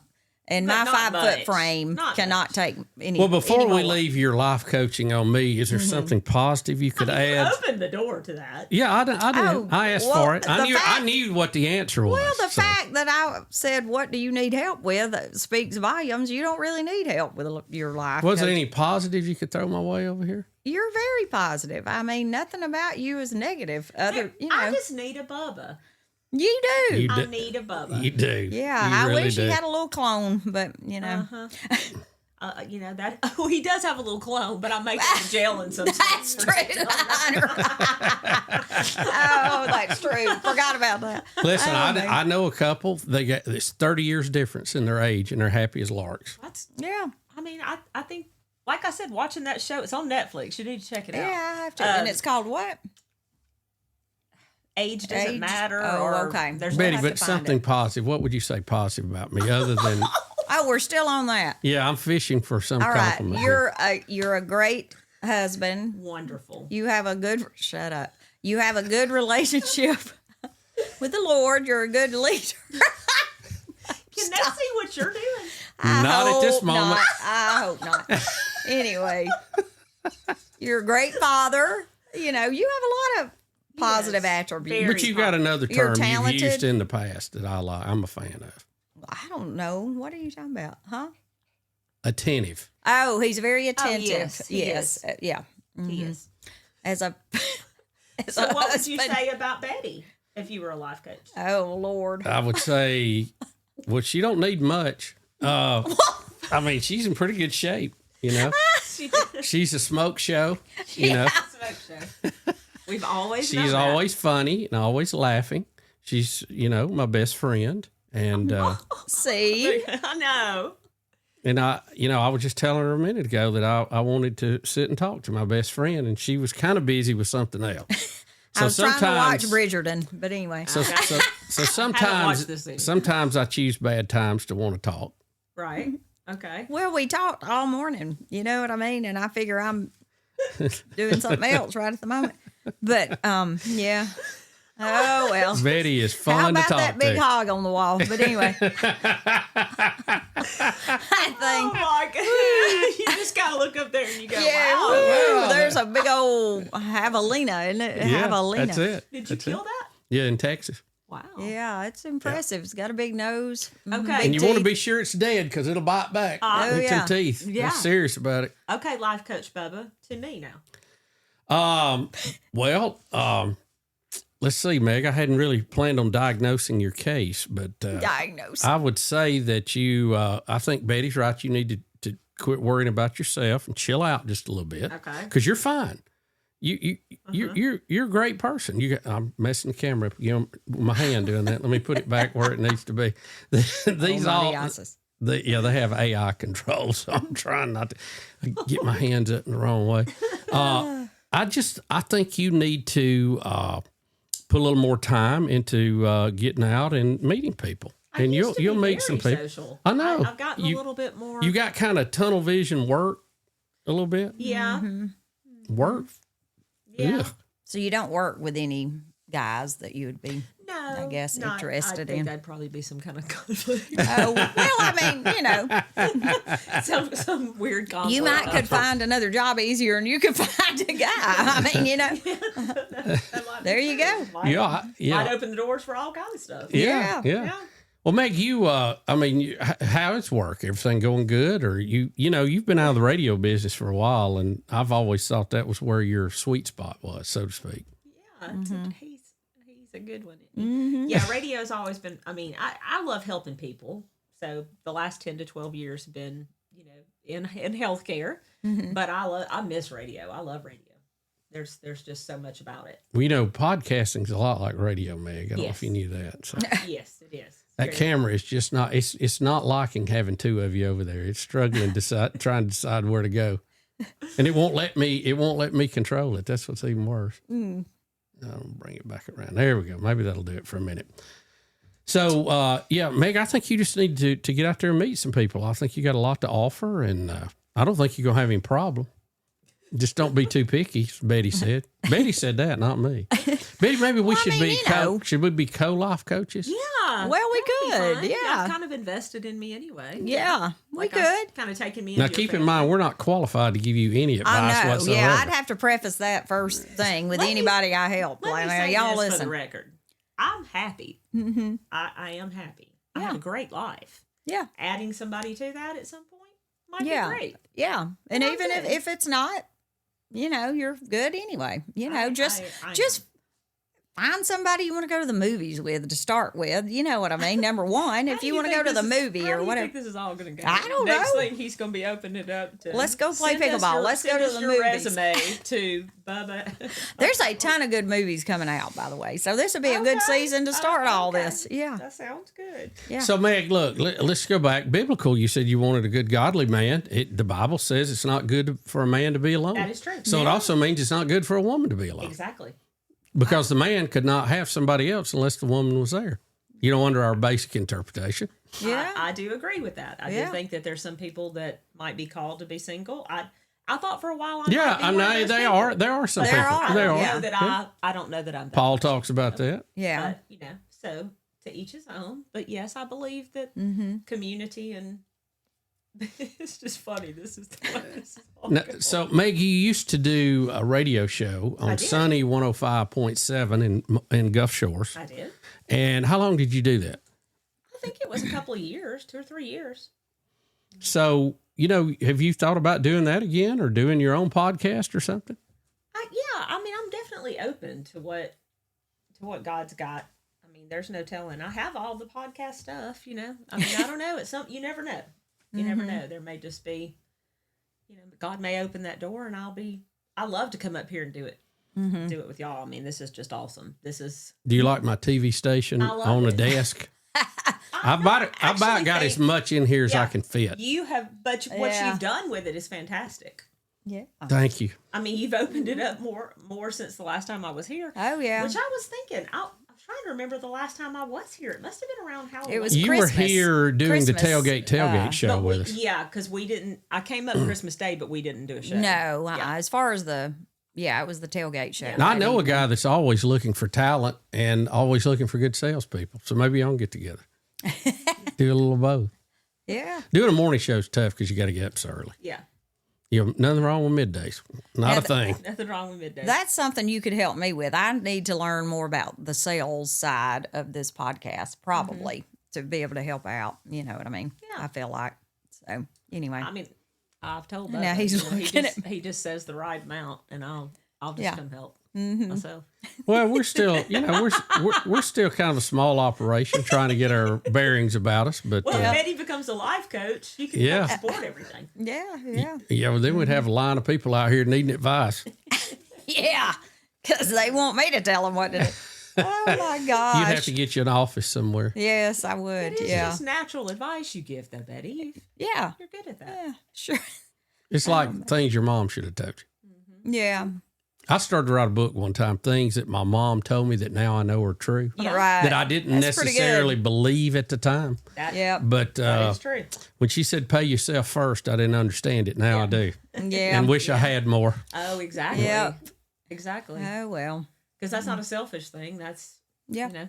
And But my not 5-foot much. frame Not cannot take any. Well, before any we more. leave your life coaching on me, is there something positive you could You add? opened the door to that. Yeah, I did. Oh, I asked well, for it. I the knew. I fact- knew what the answer was. Well, the so. fact that I said, "What do you need help with?" speaks volumes. You don't really need help with your life. Was there coach. any positives you could throw my way over here? You're very positive. I mean, nothing about you is negative. Other, you know, I just need a Bubba. you do. You I do. need a Bubba. You do. Yeah, You I really wish do. he had a little clone, but you know, You know that he does have a little clone, but I make it to jail in some. that's true. Oh, that's true. Forgot about that. Listen, Oh, man. I know a couple. They got this 30 years difference in their age, and they're happy as larks. That's. Yeah, I mean, I think, like I said, watching that show, it's on Netflix. You need to check it yeah, out. I have to. And it's called what? Age doesn't Age? matter. Oh, or okay. There's Betty, have but to find something it. positive. What would you say positive about me, other than? Oh, we're still on that. Yeah, I'm fishing for some All right, compliment. here. you're a great husband. wonderful. You have a good shut up. You have a good relationship with the Lord. You're a good leader. Can they see what you're doing? Not at this hope moment. not. I hope not. Anyway, you're a great father. You know, you have a lot of positive attributes. very But you got another You're term you've used talented. in the past that I'm a fan of. I don't know. What are you talking about? Huh? Attentive. Oh, he's very attentive. yes, he is. Yeah. He is. As a So, what would you husband. say about Betty if you were a life coach? Oh Lord. I would say, well, she don't need much. I mean, she's in pretty good shape. You know, she's a smoke show. You know, Smoke show. We've always known she's that. always funny and always laughing. She's, my best friend. And See, I know. and I was just telling her a minute ago that I wanted to sit and talk to my best friend, and she was kind of busy with something else. So I was trying to watch sometimes- Bridgerton, but anyway. So watched this either. sometimes I choose bad times to want to talk. Right. Okay. Well, we talked all morning. You know what I mean? And I figure I'm doing something else right at the moment. But yeah. Oh well. Betty is fun How to about talk that big to. hog on the wall? But anyway, Oh my God. You just gotta look up there and you go, yeah, wow. woo, there's a big old javelina, isn't it? Yeah, Javelina. that's it. Did you That's kill it. that? Yeah, in Texas. Wow. Yeah, it's impressive. It's got a big nose. Okay. And you want to be sure it's dead because it'll bite back Oh, with yeah. them teeth. Yeah. I'm serious about it. Okay, life coach Bubba, to me now. Let's see, Meg. I hadn't really planned on diagnosing your case, but Diagnosed. I would say that I think Betty's right. You need to quit worrying about yourself and chill out just a little bit. Okay. Because you're fine. You're a great person. I'm messing the camera up again with my hand doing that. Let me put it back where it needs to be. These all. They have AI control, so I'm trying not to get my hands up in the wrong way. I think you need to put a little more time into getting out and meeting people, and you'll meet some people. Social. I know. I've gotten a little bit more. You got kind of tunnel vision work a little bit. Yeah. Work. Yeah. Ugh. So you don't work with any guys that you would be, No. I guess, interested I think in. that'd probably be some kind of conflict. Oh, well, I mean, some weird conflict. you might could find another job easier and you could find a guy. I mean, there you go. Might open the doors for all kinds of stuff. Yeah. Well, Meg, how is work? Everything going good? Or you've been out of the radio business for a while, and I've always thought that was where your sweet spot was, so to speak. Yeah, he's a good one. Yeah, radio's always been. I mean, I love helping people. So the last 10 to 12 years have been, in healthcare. But I miss radio. I love radio. There's just so much about it. Well, podcasting's a lot like radio, Meg. I don't know if you knew that. So. Yes, it is. That camera is just not. It's not liking having two of you over there. It's struggling trying to decide where to go, and it won't let me. It won't let me control it. That's what's even worse. I'll bring it back around. There we go. Maybe that'll do it for a minute. So Meg, I think you just need to get out there and meet some people. I think you got a lot to offer, and I don't think you're gonna have any problem. Just don't be too picky, Betty said. Betty said that, not me. Betty, maybe we should be should we be co-life coaches? Yeah. Well, we could. You've Yeah. kind of invested in me anyway. Yeah, we Like could. Kind of taking me. Now, into your keep in family. mind, we're not qualified to give you any advice I know. whatsoever. Yeah, I'd have to preface that first thing with anybody I help. Let me Like, say y'all this for listen. the record. I'm happy. Mm-hmm. I am happy. I Yeah. have a great life. Yeah. Adding somebody to that at some point might Yeah. be great. Yeah. And I'm even good. if it's not, you're good anyway. Just find somebody you want to go to the movies with to start with. You know what I mean? Number one, if you want to go to the movie or How do you whatever. think this is all going to go? I don't Next know. thing he's going to be opening it up to. Let's go play send us pickleball. your- Let's go send to us the your movies. resume to Bubba. There's a ton of good movies coming out, by the way. So this would be a good season to start all this. Yeah. That sounds good. Yeah. So, Meg, look, let's go back. Biblical, you said you wanted a good godly man. The Bible says it's not good for a man to be alone. That is true. So it also means it's not good for a woman to be alone. Exactly. Because the man could not have somebody else unless the woman was there. Under our basic interpretation. Yeah. I do agree with that. I do think that there's some people that might be called to be single. I thought for a while. I know they are. There are some people. I There don't are. know that I don't know that I'm. That Paul talks about that. Yeah. But, so to each his own. But yes, I believe that community and it's just funny. This is all Now, so, Meg, you used to do a radio show on Sunny 105.7 in Gulf Shores. I did. And how long did you do that? I think it was a couple of years, 2 or 3 years. So, have you thought about doing that again or doing your own podcast or something? I'm definitely open to what God's got. I mean, there's no telling. I have all the podcast stuff, I mean, I don't know. It's something you never know. You never know. There may just be, God may open that door, and I love to come up here and do it. Do it with y'all. I mean, this is just awesome. Do you like my TV station on the desk? I about got as much in here as I can fit. You have, but what you've done with it is fantastic. Yeah. Thank you. I mean, you've opened it up more since the last time I was here. Oh yeah. Which I was thinking. I was trying to remember the last time I was here. It must have been around Halloween. It was you Christmas. were here doing the Christmas, tailgate show with us. Yeah, because we didn't. I came up Christmas Day, but we didn't do a show. No, as far as it was the tailgate show. Now, I know a guy that's always looking for talent and always looking for good salespeople. So maybe y'all can get together. Do a little of both. Yeah. Doing a morning show is tough because you got to get up so early. Yeah. Nothing wrong with middays. Not a thing. Nothing wrong with midday. That's something you could help me with. I need to learn more about the sales side of this podcast, probably, to be able to help out. You know what I mean? Yeah. I feel like. So, anyway. I mean, I've told Now Bubba, he's looking at me. he just says the right amount, and I'll just come help myself. Well, we're still, we're still kind of a small operation trying to get our bearings about us. But Well, if Betty becomes a life coach, you can help support everything. Yeah. Well, then we'd have a line of people out here needing advice. Yeah. Because they want me to tell them what to do. Oh, my gosh. You'd have to get you an office somewhere. Yes, I would. It is Yeah. just natural advice you give, though, Betty. Yeah. You're good at that. Yeah, sure. It's like things your mom should have told you. Yeah. I started to write a book one time, things that my mom told me that now I know are true. Yeah. Right. That I didn't That's pretty necessarily good. believe at the time. Yeah. But That is true. when she said pay yourself first, I didn't understand it. Now I do. Yeah. And wish I had more. Oh, exactly. Yep. Exactly. Oh, well. Because that's not a selfish thing. That's, Yeah.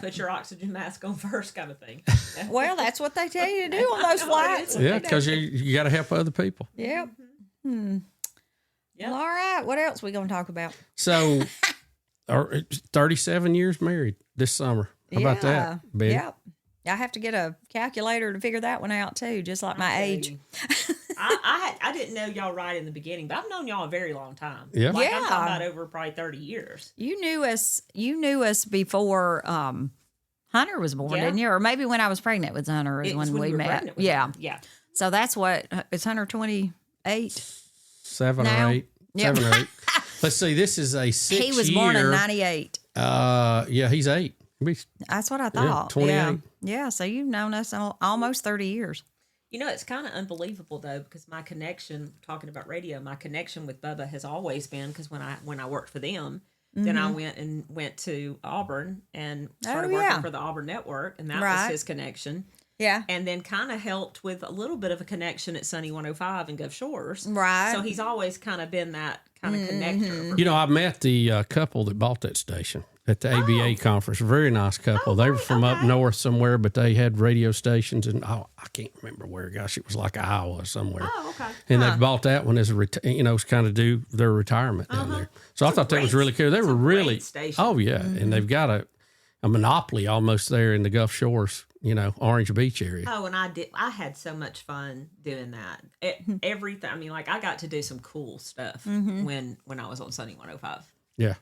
put your oxygen mask on first kind of thing. Well, that's what they tell you to do on those flights. Yeah, because you got to help other people. Yep. Yep. Well, all right. What else we going to talk about? So, 37 years married this summer. How about that, Betty? Yep. I have to get a calculator to figure that one out too, just like my age. I didn't know y'all right in the beginning, but I've known y'all a very long time. Yeah. Like I'm Yeah. talking about over probably 30 years. You knew us before Hunter was born, Yeah. didn't you? Or maybe when I was pregnant with Hunter is It was when we were met. pregnant with Yeah. him. Yeah. So that's what is Hunter 28? 7 Now? or 8. Yep. 7 or 8. Let's see. This is a 6 He was born in 98. Yeah, he's 8. That's what I thought. 28. Yeah. Yeah. So you've known us almost 30 years. You know, it's kind of unbelievable though, because my connection, talking about radio, my connection with Bubba has always been because when I worked for them, then I went to Auburn and started working for the Auburn Network, and that was his connection. Yeah. And then kind of helped with a little bit of a connection at Sunny 105 and Gulf Shores. Right. So he's always kind of been that kind of connector. You know, I met the couple that bought that station at the ABA conference. Very nice couple. They were from up north somewhere, but they had radio stations, and I can't remember where. Gosh, it was like Iowa somewhere. Oh, okay. And they bought that one as a kind of do their retirement down there. So I thought that was really cool. They were really station. Oh yeah, and they've got a monopoly almost there in the Gulf Shores, Orange Beach area. Oh, and I had so much fun doing that. Everything. I mean, like I got to do some cool stuff when I was on Sunny 105. Yeah.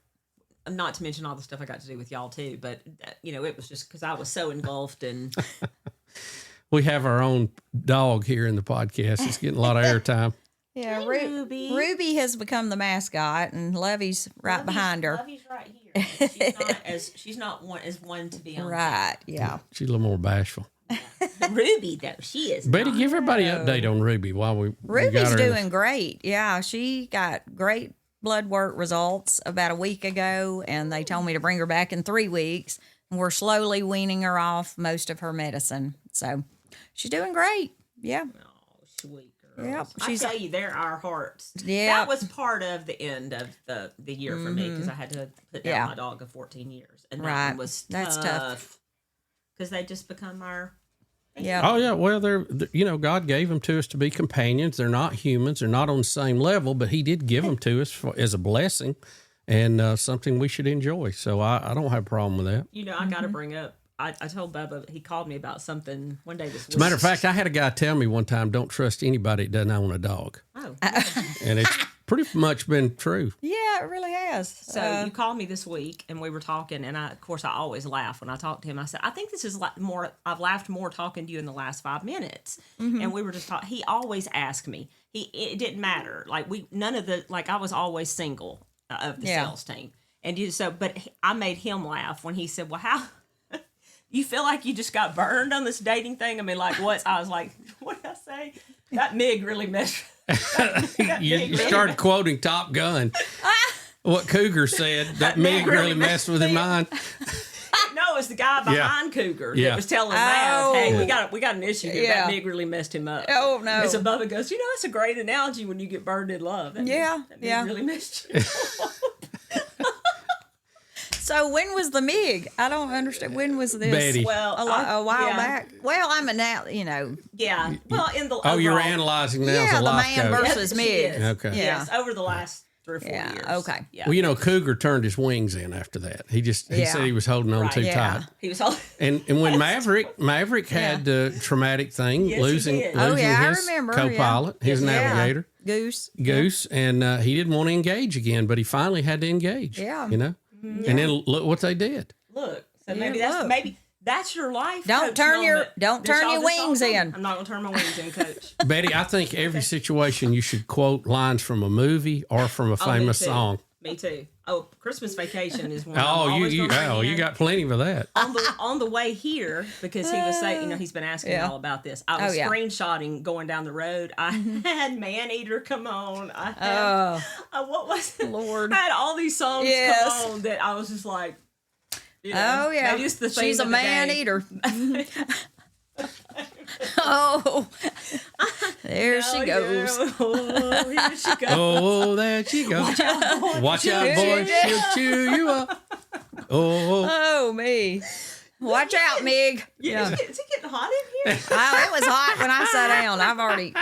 Not to mention all the stuff I got to do with y'all too, but it was just because I was so engulfed in. We have our own dog here in the podcast. It's getting a lot of airtime. Yeah, Hey, Ruby. Ruby has become the mascot, and Lovey's right behind her. Lovey's right here. She's not one to be on. Right, yeah. She's a little more bashful. Ruby, though, she is. Betty, give everybody an update on Ruby while we got Ruby's her. doing great. Yeah, she got great blood work results about a week ago, and they told me to bring her back in 3 weeks. And we're slowly weaning her off most of her medicine. So she's doing great. Yeah. Oh, sweet girl. Yep. I tell you, they're our hearts. Yeah. That was part of the end of the year for me because I had to put down my dog of 14 years. And that one was tough. That's tough. Because they just become our... Yeah. Oh yeah, well, God gave them to us to be companions. They're not humans. They're not on the same level, but He did give them to us as a blessing and something we should enjoy. So I don't have a problem with that. I got to bring up. I told Bubba, he called me about something one day this week. As a matter of fact, I had a guy tell me one time, "Don't trust anybody that doesn't own a dog," Oh, and it's pretty much been true. Yeah, it really has. So you called me this week, and we were talking, and of course, I always laugh when I talk to him. I said, I think this is more. I've laughed more talking to you in the last 5 minutes, and we were just talking. He always asked me. It didn't matter. Like I was always single of the sales team, and but I made him laugh when he said, "Well, how?" You feel like you just got burned on this dating thing? I mean, like what? I was like, what did I say? That Meg really messed. You started quoting Top Gun. What Cougar said, that Meg really messed with her mind. No, it's the guy behind Cougar that was telling Mav, hey, we got an issue here. That Meg really messed him up. Oh, no. And so Bubba goes, that's a great analogy when you get burned in love. That Meg really messed you up. So when was the MIG? I don't understand. When was this? Betty. Well, a while back. Well, I'm now. Yeah. Well, in the you're analyzing now as a the life man coach. versus MIG. Okay. Yes, over the last 3 or 4 years. Okay. Yeah. Well, Cougar turned his wings in after that. He said he was holding on too tight. He was holding. And when Maverick had the traumatic thing, losing his co-pilot, his navigator, Goose, and he didn't want to engage again, but he finally had to engage. Yeah. And then look what they did. Look, so maybe that's your life. Don't turn your wings in. I'm not gonna turn my wings in, Coach. Betty, I think every situation you should quote lines from a movie or from a famous song. Me too. Oh, Christmas Vacation is one. You got plenty of that. On the way here, because he was saying, he's been asking me all about this. I was screenshotting going down the road. I had Maneater come on. I had, what was it? Lord. I had all these songs come on that I was just like, maybe it's the she's a man eater. There she goes. Oh, here she goes. Oh, there she goes. Watch out, boy. She'll chew you up. Oh, me. Watch out, Meg. Yeah. Is it getting hot in here? It was hot when I sat down. I've already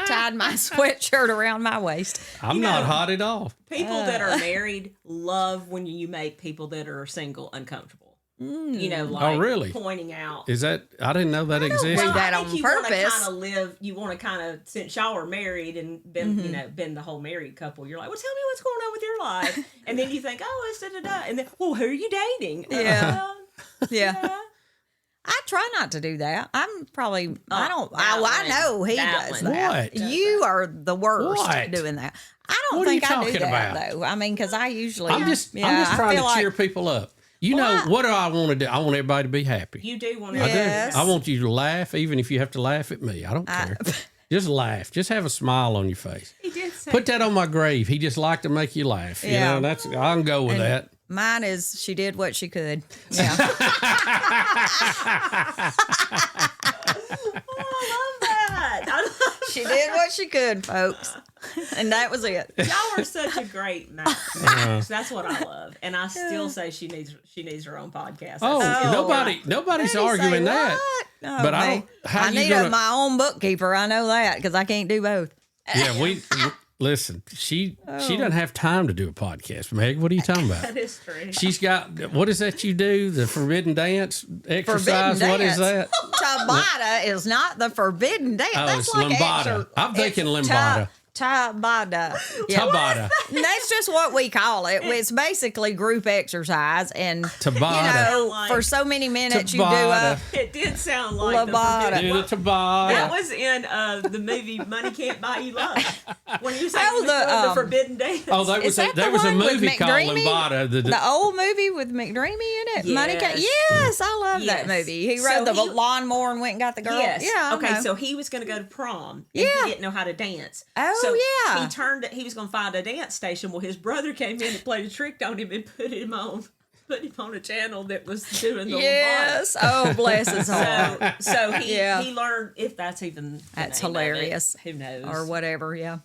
tied my sweatshirt around my waist. I'm not hot at all. People that are married love when you make people that are single uncomfortable. Really? Pointing out. Is that? I didn't know that existed. Do that on purpose. You want to kind of, since y'all are married and been, been the whole married couple, you're like, well, tell me what's going on with your life. And then you think, oh, it's da-da-da. And then, well, who are you dating? Yeah. I try not to do that. I'm probably, I know he does that. What? You are the worst What? doing that. I don't What are think you I do talking that, about? though. I mean, because I usually, I'm just trying to cheer people up. What do I want to do? I want everybody to be happy. You do want to. Yes. I want you to laugh, even if you have to laugh at me. I don't care. Just laugh. Just have a smile on your face. He did say Put that on my grave. He just liked to make you laugh. Yeah. I can go with that. Mine is she did what she could. Yeah. She did what she could, folks. And that was it. Y'all are such a great match. That's what I love. And I still say she needs her own podcast. Nobody's arguing that. Oh, but I need my own bookkeeper. I know that because I can't do both. Yeah, we listen. She doesn't have time to do a podcast. Meg, what are you talking about? That is true. She's got what is that you do? The forbidden dance exercise. What is that? Tabata is not the forbidden dance. Oh, That's it's like lambada. I'm thinking lambada. Tabata. Yeah. Tabata. That's just what we call it. It's basically group exercise, and Tabata. for so many minutes Tabata. you do It did sound like Tabata. Do the Tabata. That was in the movie Money Can't Buy You Love. When you say the forbidden dance. Oh, there was a movie called Lambada. The old movie with McDreamy in it. Yes. Money Can't. Yes, I love that movie. He rode the lawnmower and went and got the girl. Yes. Yeah. Okay, so he was going to go to prom. And he didn't know how to dance. Oh, so yeah. He was going to find a dance station. Well, his brother came in and played a trick on him and put him on a channel that was doing the yes. Oh, bless his heart. So he learned, if that's even that's hilarious. Who knows? Or whatever, yeah.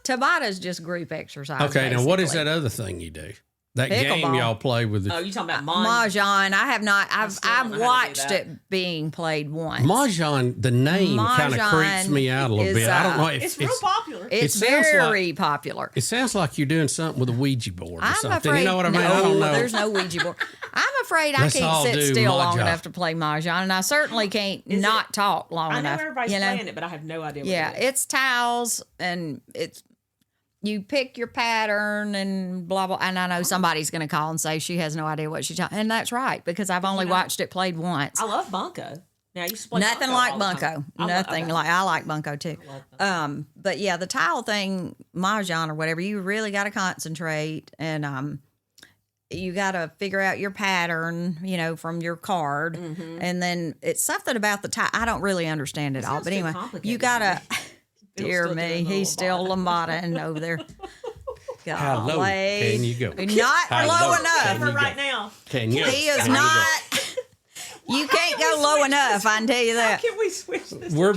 Tabata is just group exercise. Okay, now what is that other thing you do? That game y'all play with the you talking about Mahjong? I have not. I've watched it being played once. Mahjong, the name kind of creeps me out a little bit. I don't know if it's real popular. It's very popular. It sounds like you're doing something with a Ouija board or something. Afraid, you know what I mean? No, I don't know. There's no Ouija board. I'm afraid I can't sit still long enough to play Mahjong, and I certainly can't not talk long enough. I know everybody's playing it, but I have no idea what it is. It's tiles, and you pick your pattern and blah, blah. And I know somebody's going to call and say she has no idea what she's talking. And that's right, because I've only watched it played once. I love Bunko. Now, you play Nothing Bunko like Bunko. I like Bunko too. But yeah, the tile thing, Mahjong or whatever, you really got to concentrate, and you got to figure out your pattern, from your card. Mm-hmm. And then it's something about the tile. I don't really understand it all. But anyway, you got to... Dear me, he's still lambada over there. How low can you go? Not low enough for right now. Can you? He is not. You can't go low enough. I can tell you that. How can we switch this? We're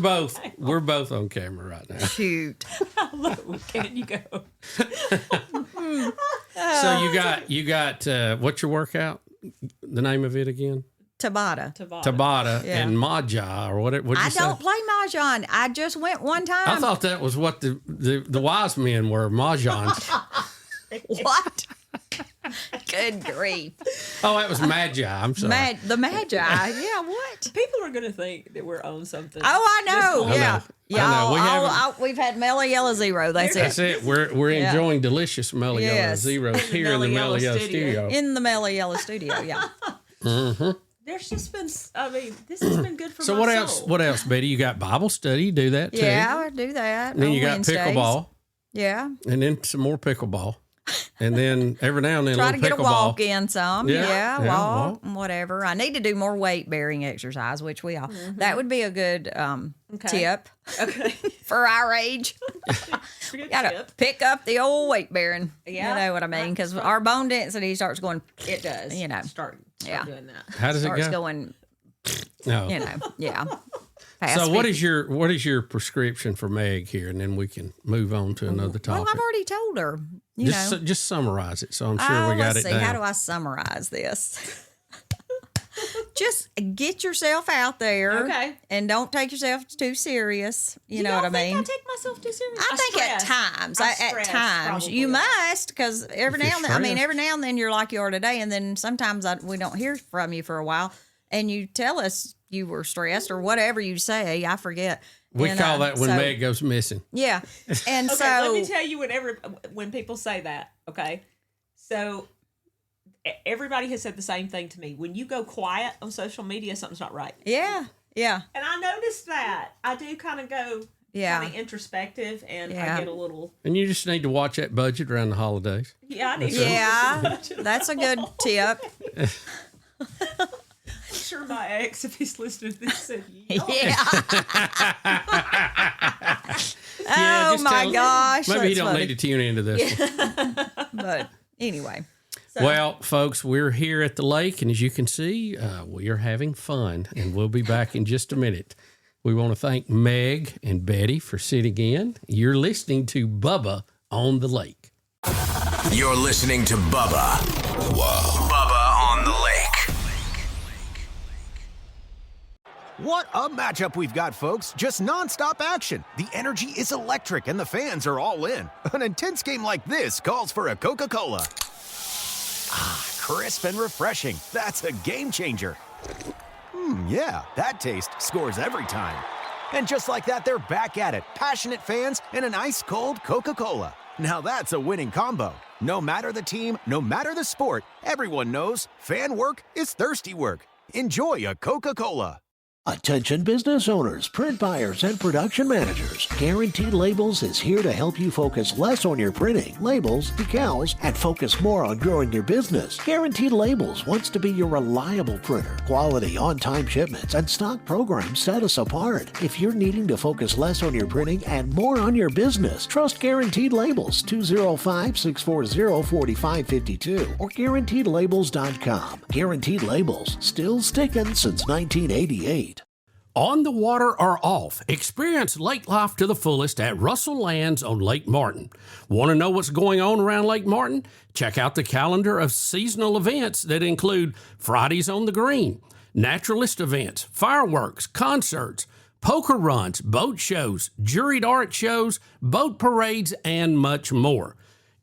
both on camera right now. Shoot. How low can you go? So you got what's your workout? The name of it again? Tabata and Mahjong or whatever. I don't play Mahjong. I just went one time. I thought that was what the wise men were, Mahjongs. What? Good grief. Oh, that was Magi. I'm sorry. The Magi. Yeah, what? People are going to think that we're on something. Oh, I know. Yeah. I know. We've had Mellow Yellow Zero. That's it. We're enjoying delicious Mellow Yellow Zeros here in the Mellow Yellow studio. In the Mellow Yellow studio, yeah. Mm-hmm. There's just been, this has been good for so my what soul. else? What else, Betty? You got Bible study. You do that too. Yeah, I do that. And then you got Wednesdays. pickleball. Yeah. And then some more pickleball. And then every now and then try to get a walk in some. Yeah, walk, whatever. I need to do more weight bearing exercise, which we all. That would be a good tip. Okay. For our age. Got to pick up the old weight bearing. Yeah. You know what I mean? Because our bone density starts going. It does. Start doing that. How does it go? Starts going. No. Yeah. So what is your prescription for Meg here, and then we can move on to another topic. Well, I've already told her. Just summarize it, so I'm sure we got it down. How do I summarize this? Just get yourself out there, okay, and don't take yourself too serious. You know what I mean? I take myself too serious. I think at times you must, because every now and then you're like you are today, and then sometimes we don't hear from you for a while, and you tell us you were stressed or whatever you say. I forget. We call that when Meg goes missing. Yeah, and okay, let me tell you when people say that. Okay, so. Everybody has said the same thing to me. When you go quiet on social media, something's not right. Yeah. And I noticed that. I do kind of go kind of introspective, and I get a little... And you just need to watch that budget around the holidays. Yeah, I need to watch that. That's a good tip. I'm sure my ex, if he's listening to this, said, yeah. Oh, my gosh. Maybe you don't need to tune into this one. But anyway... Well, folks, we're here at the lake, and as you can see, we are having fun, and we'll be back in just a minute. We want to thank Meg and Betty for sitting in. You're listening to Bubba on the Lake. You're listening to Bubba. Whoa. Bubba on the Lake. What a matchup we've got, folks. Just nonstop action. The energy is electric and the fans are all in. An intense game like this calls for a Coca-Cola. Ah, crisp and refreshing. That's a game changer. Yeah, that taste scores every time. And just like that, they're back at it. Passionate fans and an ice-cold Coca-Cola. Now that's a winning combo. No matter the team, no matter the sport, everyone knows fan work is thirsty work. Enjoy a Coca-Cola. Attention business owners, print buyers, and production managers. Guaranteed Labels is here to help you focus less on your printing, labels, decals, and focus more on growing your business. Guaranteed Labels wants to be your reliable printer. Quality, on-time shipments, and stock programs set us apart. If you're needing to focus less on your printing and more on your business, trust Guaranteed Labels, 205-640-4552 or GuaranteedLabels.com. Guaranteed Labels, still sticking since 1988. On the water or off, experience lake life to the fullest at Russell Lands on Lake Martin. Want to know what's going on around Lake Martin? Check out the calendar of seasonal events that include Fridays on the Green, naturalist events, fireworks, concerts, poker runs, boat shows, juried art shows, boat parades, and much more.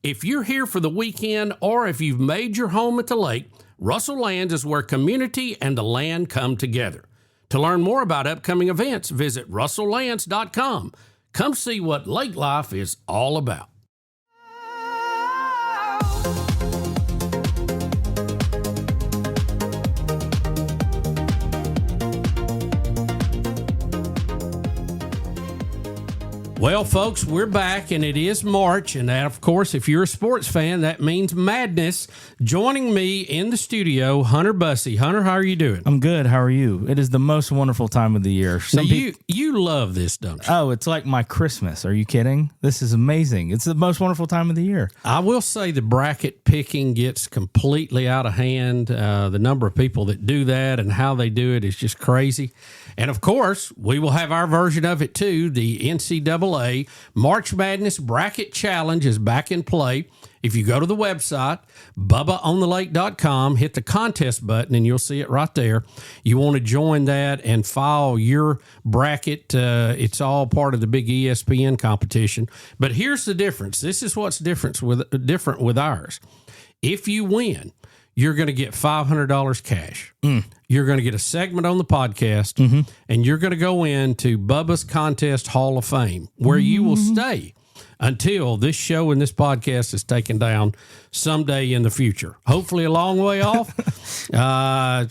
If you're here for the weekend or if you've made your home at the lake, Russell Lands is where community and the land come together. To learn more about upcoming events, visit russelllands.com. Come see what lake life is all about. Well, folks, we're back, and it is March, and that, of course, if you're a sports fan, that means madness. Joining me in the studio, Hunter Bussey. Hunter, how are you doing? I'm good. How are you? It is the most wonderful time of the year. Now, you love this, don't you? Oh, it's like my Christmas. Are you kidding? This is amazing. It's the most wonderful time of the year. I will say the bracket picking gets completely out of hand. The number of people that do that and how they do it is just crazy. And, of course, we will have our version of it, too. The NCAA March Madness Bracket Challenge is back in play. If you go to the website, BubbaOnTheLake.com, hit the contest button, and you'll see it right there. You want to join that and file your bracket. It's all part of the big ESPN competition. But here's the difference. This is what's different with ours. If you win, you're going to get $500 cash. You're going to get a segment on the podcast, and you're going to go into Bubba's Contest Hall of Fame, where you will stay until this show and this podcast is taken down someday in the future. Hopefully a long way off.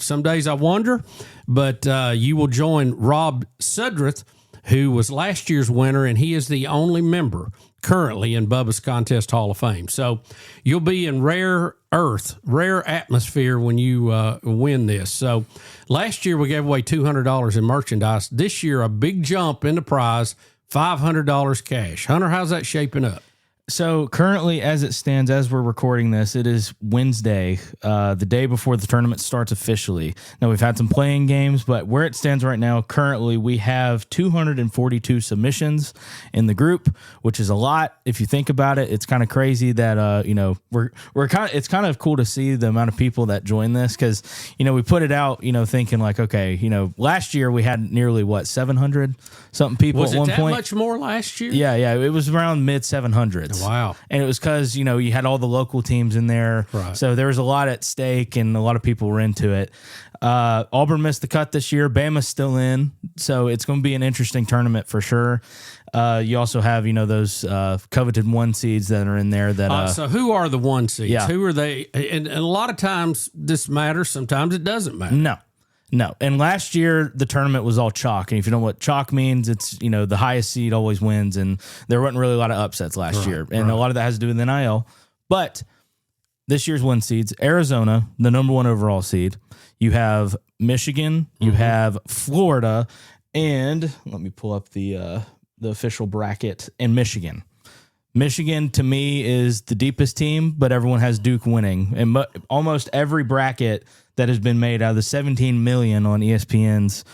Some days I wonder, but you will join Rob Sudreth, who was last year's winner, and he is the only member currently in Bubba's Contest Hall of Fame. So you'll be in rare atmosphere when you win this. So last year we gave away $200 in merchandise. This year, a big jump in the prize, $500 cash. Hunter, how's that shaping up? So currently, as it stands, as we're recording this, it is Wednesday, the day before the tournament starts officially. Now, we've had some playing games, but where it stands right now, currently, we have 242 submissions in the group, which is a lot. If you think about it, it's kind of crazy that it's kind of cool to see the amount of people that join this, because we put it out, thinking like, okay, last year we had nearly 700 something people at one point. Was it that much more last year? Yeah, it was around mid 700s. Wow. And it was because, you had all the local teams in there. Right. So there was a lot at stake and a lot of people were into it. Auburn missed the cut this year. Bama's still in. So it's going to be an interesting tournament for sure. You also have, those coveted 1 seeds that are in there. So who are the 1 seeds? Yeah. Who are they? And a lot of times this matters. Sometimes it doesn't matter. No. And last year, the tournament was all chalk. And if you know what chalk means, it's, the highest seed always wins. And there wasn't really a lot of upsets last year. And a lot of that has to do with NIL. But this year's 1 seeds, Arizona, the number 1 overall seed. You have Michigan. You have Florida. And let me pull up the official bracket in Michigan. Michigan, to me, is the deepest team, but everyone has Duke winning. And almost every bracket that has been made out of the 17 million on ESPN's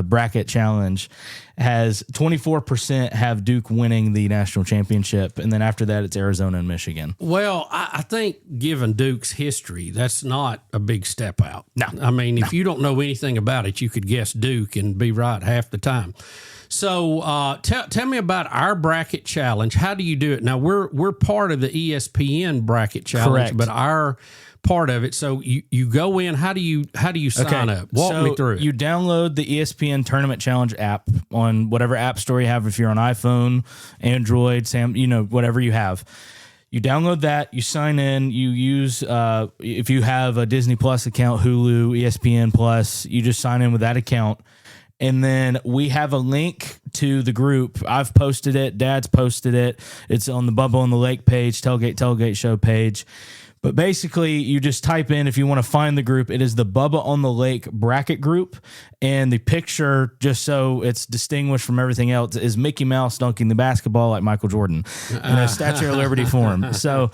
bracket challenge, has 24% have Duke winning the national championship, and then after that it's Arizona and Michigan. Well, I think given Duke's history, that's not a big step out. No. I mean, if you don't know anything about it, you could guess Duke and be right half the time. So tell me about our bracket challenge. How do you do it? Now, we're part of the ESPN bracket challenge, Correct. but our part of it. So you go in. How do you sign up? Walk me through it. You download the ESPN Tournament Challenge app on whatever app store you have. If you're on iPhone, Android, whatever you have. You download that, you sign in, you use, if you have a Disney Plus account, Hulu, ESPN Plus, you just sign in with that account. And then we have a link to the group. I've posted it. Dad's posted it. It's on the Bubba on the Lake page, Tailgate Show page. But basically, you just type in, if you want to find the group, it is the Bubba on the Lake bracket group. And the picture, just so it's distinguished from everything else, is Mickey Mouse dunking the basketball like Michael Jordan in a Statue of Liberty form. So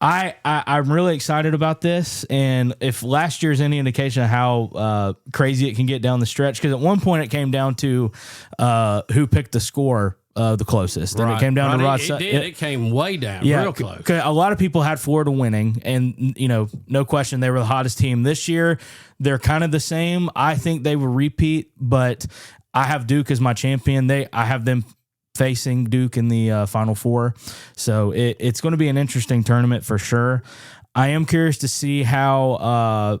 I'm really excited about this. And if last year's any indication of how crazy it can get down the stretch, because at one point it came down to who picked the score the closest. And it came down to Rod Sutton. It came way down, real close. A lot of people had Florida winning, and no question they were the hottest team this year. They're kind of the same. I think they will repeat, but I have Duke as my champion. I have them facing Duke in the Final Four, so it's going to be an interesting tournament for sure. I am curious to see how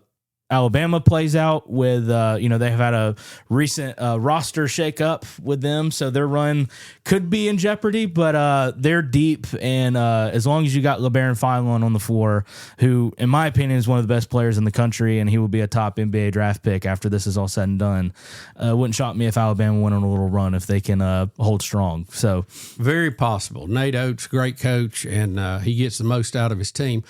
Alabama plays out with, they have had a recent roster shakeup with them, so their run could be in jeopardy, but they're deep, and as long as you got LeBaron Philon on the floor, who, in my opinion, is one of the best players in the country, and he will be a top NBA draft pick after this is all said and done, wouldn't shock me if Alabama went on a little run if they can hold strong. So very possible. Nate Oates, great coach, and he gets the most out of his team.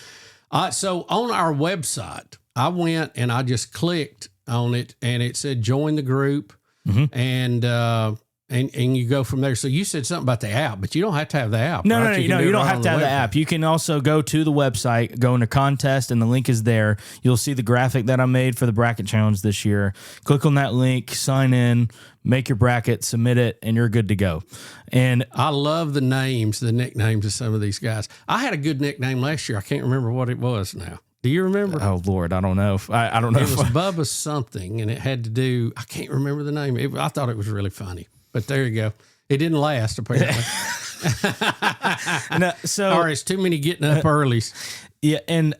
So on our website, I went and I just clicked on it, and it said join the group, and you go from there. So you said something about the app, but you don't have to have the app. No, right? You don't have to have the app. You can also go to the website, go into contest, and the link is there. You'll see the graphic that I made for the bracket challenge this year. Click on that link, sign in, make your bracket, submit it, and you're good to go. And I love the nicknames of some of these guys. I had a good nickname last year. I can't remember what it was now. Do you remember? Oh, Lord, I don't know. I don't know. It was Bubba something, and it had to do, I can't remember the name. I thought it was really funny, but there you go. It didn't last, apparently. Or it's too many getting up earlys. Yeah, and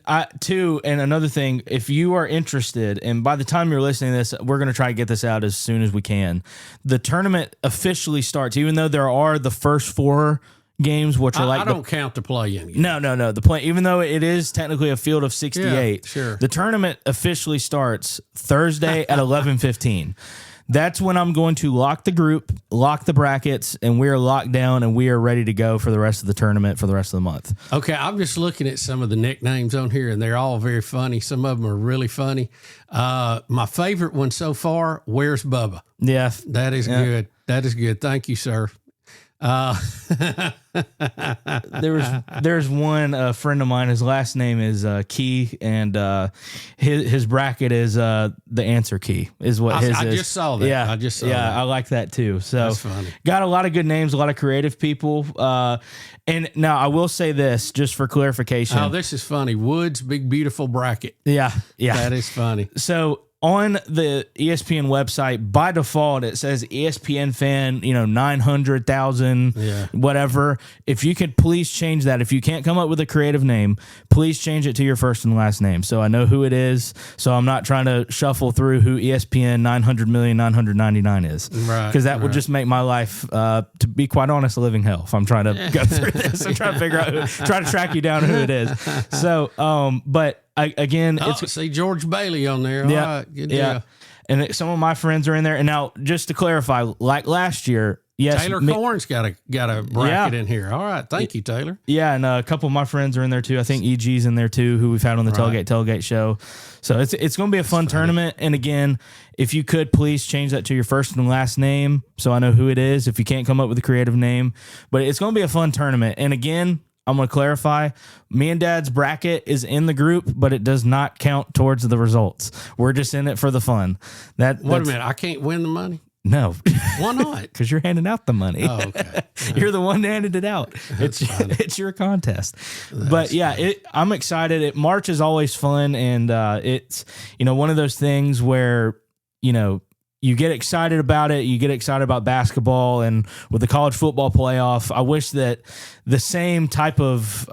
another thing, if you are interested, and by the time you're listening to this, we're going to try to get this out as soon as we can. The tournament officially starts, even though there are the first 4 games, which are I don't count the play-in game. No. The play, even though it is technically a field of 68, sure. The tournament officially starts Thursday at 11:15. That's when I'm going to lock the group, lock the brackets, and we are locked down and we are ready to go for the rest of the tournament for the rest of the month. Okay, I'm just looking at some of the nicknames on here, and they're all very funny. Some of them are really funny. My favorite one so far, Where's Bubba? Yeah. That is good. That is good. Thank you, sir. There's one friend of mine. His last name is Key, and his bracket is the answer key. Is what his is. I just saw that. Yeah, I just saw that. I like that too. So that's funny. Got a lot of good names, a lot of creative people. And now I will say this, just for clarification. Oh, this is funny. Woods, big beautiful bracket. Yeah. That is funny. So on the ESPN website, by default, it says ESPN fan, 900,000, whatever. If you could please change that. If you can't come up with a creative name, please change it to your first and last name so I know who it is. So I'm not trying to shuffle through who ESPN 900,999 is. Right. Because that would just make my life, to be quite honest, a living hell if I'm trying to go through this and try to figure out try to track you down who it is. So, but again, it's see George Bailey on there. Yeah, all right, good deal. And some of my friends are in there. And now, just to clarify, like last year, yes, Taylor Corn's got a bracket in here. All right, thank you, Taylor. Yeah, and a couple of my friends are in there too. I think EG's in there too, who we've had on the Tailgate show. So it's going to be a fun tournament. And again, if you could please change that to your first and last name so I know who it is. If you can't come up with a creative name, but it's going to be a fun tournament. And again, I'm going to clarify. Me and Dad's bracket is in the group, but it does not count towards the results. We're just in it for the fun. Wait a minute. I can't win the money? No. Why not? Because you're handing out the money. Oh, okay. You're the one that handed it out. It's your contest. But yeah, I'm excited. March is always fun, and it's one of those things where you get excited about it. You get excited about basketball, and with the college football playoff, I wish that the same type of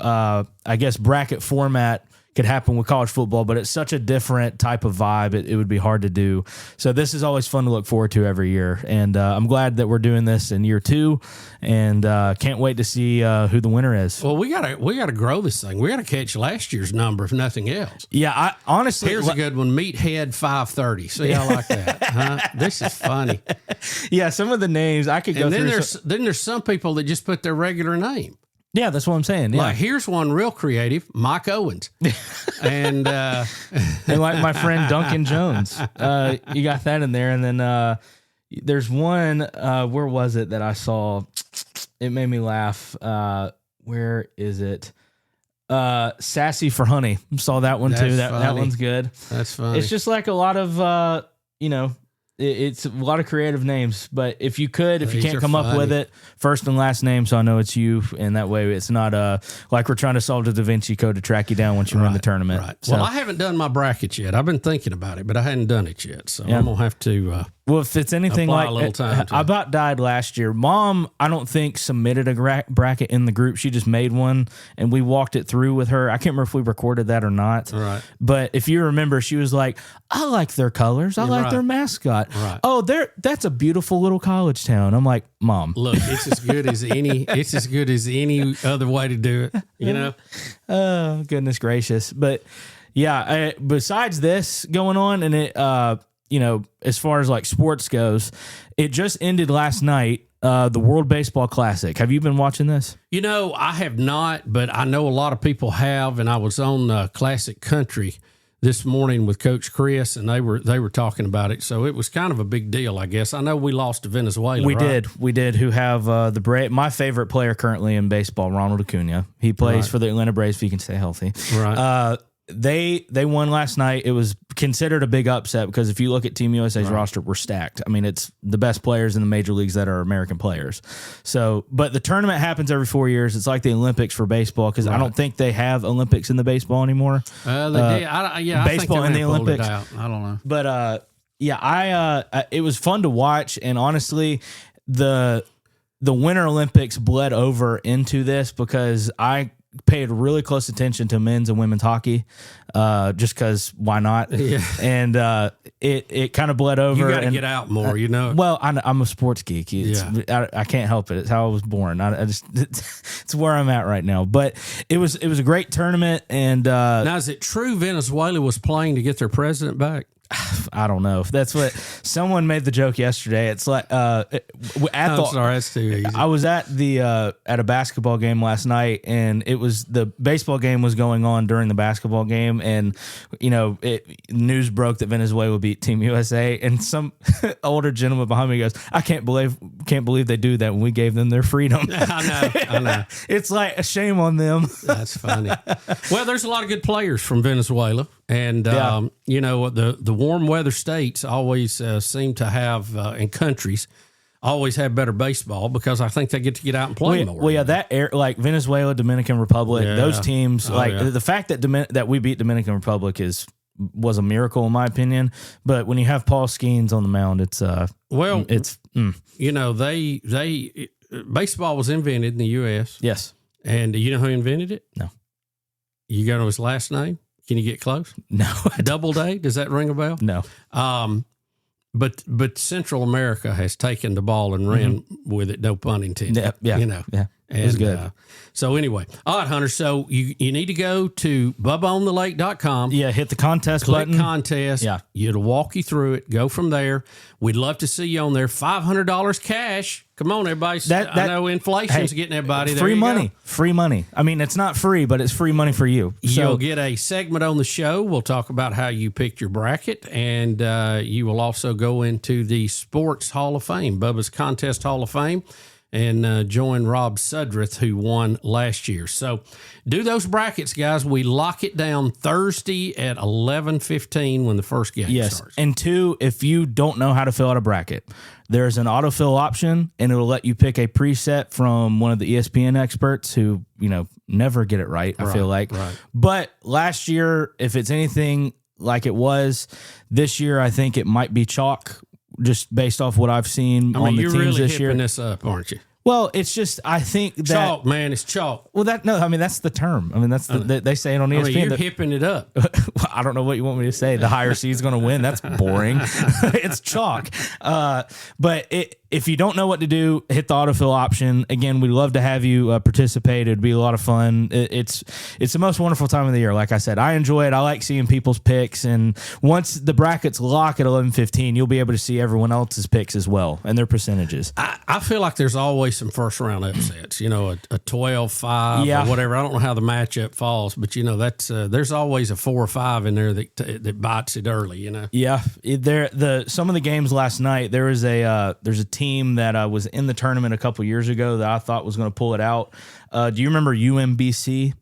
bracket format could happen with college football, but it's such a different type of vibe. It would be hard to do. So this is always fun to look forward to every year. And I'm glad that we're doing this in year 2, and can't wait to see who the winner is. Well, we gotta grow this thing. We gotta catch last year's number, if nothing else. Yeah, I honestly, here's a good one: Meathead 530. See, I like that. Huh? This is funny. Yeah, some of the names I could go and through. Then there's some people that just put their regular name. Yeah, that's what I'm saying. Yeah. Like, here's one real creative, Mike Owens. And like my friend Duncan Jones. You got that in there. And then there's one, where was it that I saw? It made me laugh. Where is it? Sassy for Honey. Saw that one too. That one's good. That's funny. It's just like a lot of, it's a lot of creative names, but if you can't come up with it, first and last name, so I know it's you, and that way it's not like we're trying to solve the Da Vinci Code to track you down once you win the tournament. Right. So, well, I haven't done my bracket yet. I've been thinking about it, but I hadn't done it yet, so I'm gonna have to. Well, if it's anything apply like a little time to I about died last year. Mom, I don't think submitted a bracket in the group. She just made one, and we walked it through with her. I can't remember if we recorded that or not. Right. But if you remember, she was like, "I like their colors. I like their mascot. Right. Oh, that's a beautiful little college town." I'm like, "Mom, look, it's as good as any. It's as good as any other way to do it. Oh, goodness gracious! But yeah, besides this going on, and it, as far as like sports goes, it just ended last night. The World Baseball Classic. Have you been watching this? I have not, but I know a lot of people have, and I was on Classic Country this morning with Coach Chris, and they were talking about it. So it was kind of a big deal, I guess. I know we lost to Venezuela. We did. Who have my favorite player currently in baseball, Ronald Acuna. He plays for the Atlanta Braves. If he can stay healthy, right. They won last night. It was considered a big upset because if you look at Team USA's roster, we're stacked. I mean, it's the best players in the major leagues that are American players. So, but the tournament happens every 4 years. It's like the Olympics for baseball because I don't think they have Olympics in the baseball anymore. They did. Baseball in the Olympics. I don't know. But it was fun to watch, and honestly, the Winter Olympics bled over into this because I paid really close attention to men's and women's hockey, just because why not? Yeah. And it kind of bled over. You got to get out more, Well, I'm a sports geek. I can't help it. It's how I was born. I just it's where I'm at right now. But it was a great tournament. And now, is it true Venezuela was playing to get their president back? I don't know if that's what someone made the joke yesterday. It's like sorry, that's too easy. I was at at a basketball game last night, and it was the baseball game was going on during the basketball game, and news broke that Venezuela beat Team USA, and some older gentleman behind me goes, "I can't believe they do that when we gave them their freedom." I know. It's like a shame on them. That's funny. Well, there's a lot of good players from Venezuela. And, the warm weather states always seem to have, and countries always have better baseball because I think they get to get out and play more. Well, yeah, like Venezuela, Dominican Republic, those teams, the fact that we beat Dominican Republic was a miracle in my opinion. But when you have Paul Skeens on the mound, baseball was invented in the U.S. Yes. And do you know who invented it? No. You got his last name? Can you get close? No. Doubleday? Does that ring a bell? No. But Central America has taken the ball and ran with it. No pun intended. Yeah. Yeah. It was good. So anyway, all right, Hunter. So you need to go to bubbaonthelake.com. Yeah, hit the contest button. Click contest. Yeah. It'll walk you through it. Go from there. We'd love to see you on there. $500 cash. Come on, everybody. I know inflation's getting everybody there. Free money. I mean, it's not free, but it's free money for you. You'll get a segment on the show. We'll talk about how you picked your bracket, and you will also go into the Sports Hall of Fame, Bubba's Contest Hall of Fame. and join Rob Sudreth, who won last year. So do those brackets, guys. We lock it down Thursday at 11:15 when the first game starts. And 2, if you don't know how to fill out a bracket, there's an autofill option, and it'll let you pick a preset from one of the ESPN experts who, never get it right, I feel like. Right. But last year, if it's anything like it was, this year I think it might be chalk, just based off what I've seen on the teams really this year. You're really hipping this up, aren't you? Well, it's just, I think that... Chalk, man, it's chalk. Well, that's the term. that's they say it on ESPN. You're hipping it up. I don't know what you want me to say. The higher seed's going to win. That's boring. It's chalk. But if you don't know what to do, hit the autofill option. Again, we'd love to have you participate. It'd be a lot of fun. It's the most wonderful time of the year. Like I said, I enjoy it. I like seeing people's picks. And once the brackets lock at 11:15, you'll be able to see everyone else's picks as well and their percentages. I feel like there's always some first round upsets, a 12-5 or whatever. I don't know how the matchup falls, but that's there's always a 4 or 5 in there that bites it early, Yeah, some of the games last night, there's a team that was in the tournament a couple years ago that I thought was going to pull it out. Do you remember UMBC?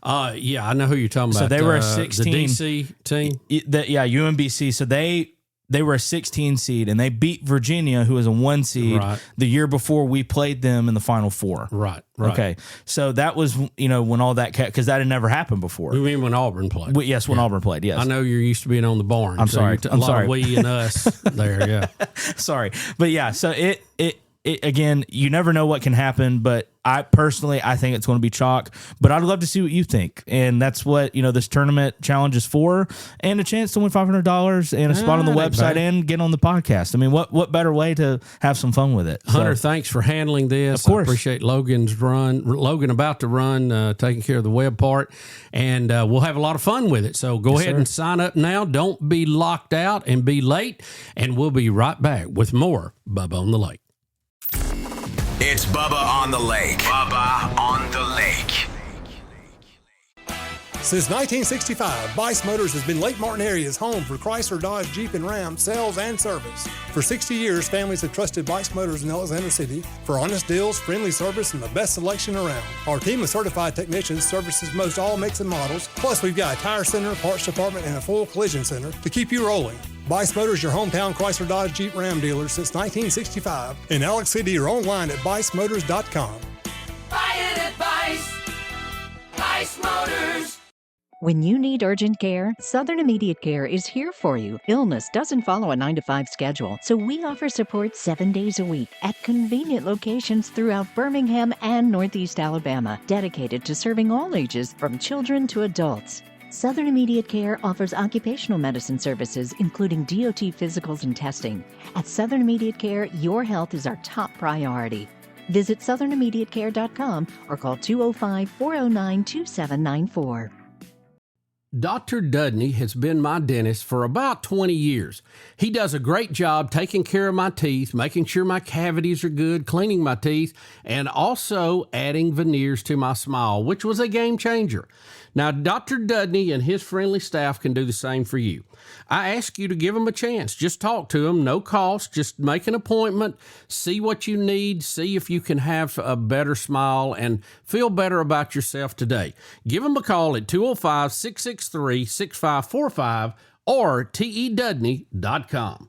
Yeah, I know who you're talking about. So they were a 16 the DC team. UMBC. So they were a 16 seed, and they beat Virginia, who was a 1 seed, the year before we played them in the Final Four. Right. Okay. So that was, when all that, because that had never happened before. You mean when Auburn played? Yes, when Auburn played, yes. I know you're used to being on the barn. I'm sorry. A lot of we and us there, yeah. Sorry. But yeah, so it again, you never know what can happen, but I think it's going to be chalk, but I'd love to see what you think. And that's what, this tournament challenge is for, and a chance to win $500 and a spot on the website and get on the podcast. What better way to have some fun with it? Hunter, thanks for handling this. Of course. I appreciate Logan about to run, taking care of the web part, and we'll have a lot of fun with it. So go ahead and sign up now. Don't be locked out and be late, and we'll be right back with more Bubba on the Lake. It's Bubba on the Lake. Bubba on the Lake. Since 1965, Bice Motors has been Lake Martin area's home for Chrysler, Dodge, Jeep, and Ram sales and service. For 60 years, families have trusted Bice Motors in Alexander City for honest deals, friendly service, and the best selection around. Our team of certified technicians services most all makes and models. Plus, we've got a tire center, parts department, and a full collision center to keep you rolling. Bice Motors, your hometown Chrysler, Dodge, Jeep, Ram dealer since 1965. In Alex City or online at bicemotors.com. Buy it at Bice. Bice Motors. When you need urgent care, Southern Immediate Care is here for you. Illness doesn't follow a 9-to-5 schedule, so we offer support 7 days a week at convenient locations throughout Birmingham and Northeast Alabama, dedicated to serving all ages from children to adults. Southern Immediate Care offers occupational medicine services, including DOT physicals and testing. At Southern Immediate Care, your health is our top priority. Visit southernimmediatecare.com or call 205-409-2794. Dr. Dudney has been my dentist for about 20 years. He does a great job taking care of my teeth, making sure my cavities are good, cleaning my teeth, and also adding veneers to my smile, which was a game changer. Now, Dr. Dudney and his friendly staff can do the same for you. I ask you to give them a chance. Just talk to them, no cost. Just make an appointment, see what you need, see if you can have a better smile and feel better about yourself today. Give them a call at 205-663-6545 or tedudney.com.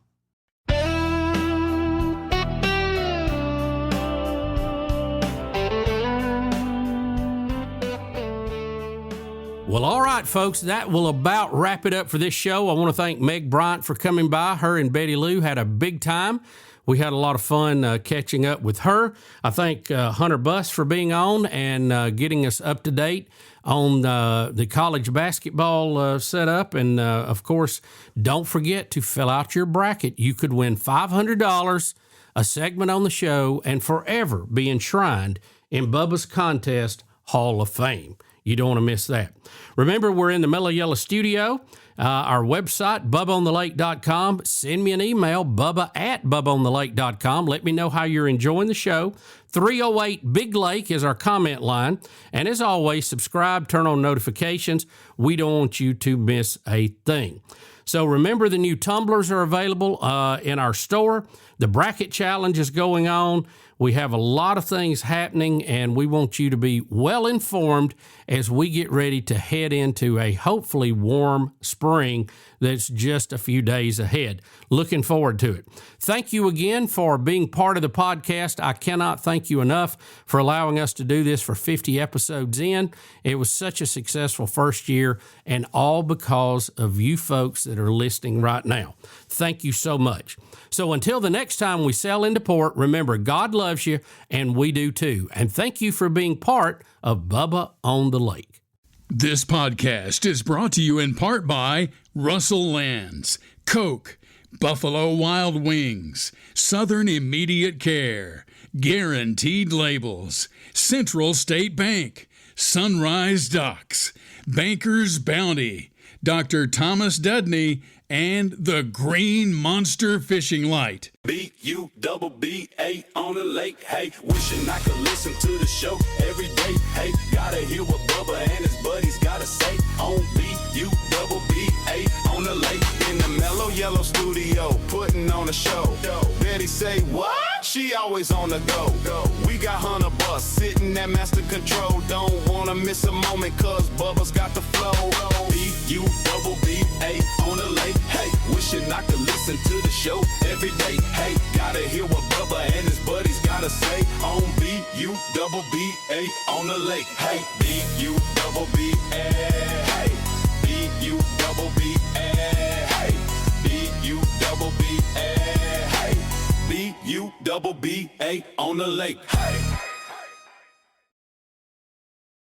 Well, all right, folks, that will about wrap it up for this show. I want to thank Meg Bryant for coming by. Her and Betty Lou had a big time. We had a lot of fun catching up with her. I thank Hunter Buss for being on and getting us up to date on the college basketball setup. And, of course, don't forget to fill out your bracket. You could win $500, a segment on the show, and forever be enshrined in Bubba's Contest Hall of Fame. You don't want to miss that. Remember, we're in the Mellow Yellow studio. Our website, BubbaOnTheLake.com. Send me an email, Bubba@BubbaOnTheLake.com. Let me know how you're enjoying the show. 308 Big Lake is our comment line. And as always, subscribe, turn on notifications. We don't want you to miss a thing. So remember, the new tumblers are available in our store. The bracket challenge is going on. We have a lot of things happening, and we want you to be well informed as we get ready to head into a hopefully warm spring that's just a few days ahead. Looking forward to it. Thank you again for being part of the podcast. I cannot thank you enough for allowing us to do this for 50 episodes in. It was such a successful first year, and all because of you folks that are listening right now. Thank you so much. So until the next time we sail into port, remember, God loves you, and we do too. And thank you for being part of Bubba on the Lake. This podcast is brought to you in part by Russell Lands, Coke, Buffalo Wild Wings, Southern Immediate Care, Guaranteed Labels, Central State Bank, Sunrise Docks, Banker's Bounty, Dr. Thomas Dudney, and the Green Monster Fishing Light. B-U-double-B-A on the lake, hey. Wishing I could listen to the show every day, hey. Gotta hear what Bubba and his buddies gotta say on B-U-double-B-A on the lake. In the mellow yellow studio, putting on a show. Betty say, what? She always on the go. We got Hunter Bus sitting at master control. Don't wanna miss a moment, cause Bubba's got the flow. B-U-double-B-A on the lake, hey. Wishing I could listen to the show every day, hey. Gotta hear what Bubba and his buddies gotta say on B-U-double-B-A on the lake, hey. B-U-double-B-A, hey. B-U-double-B-A, hey. B-U-double-B-A, hey. B-U-double-B-A on the lake, hey.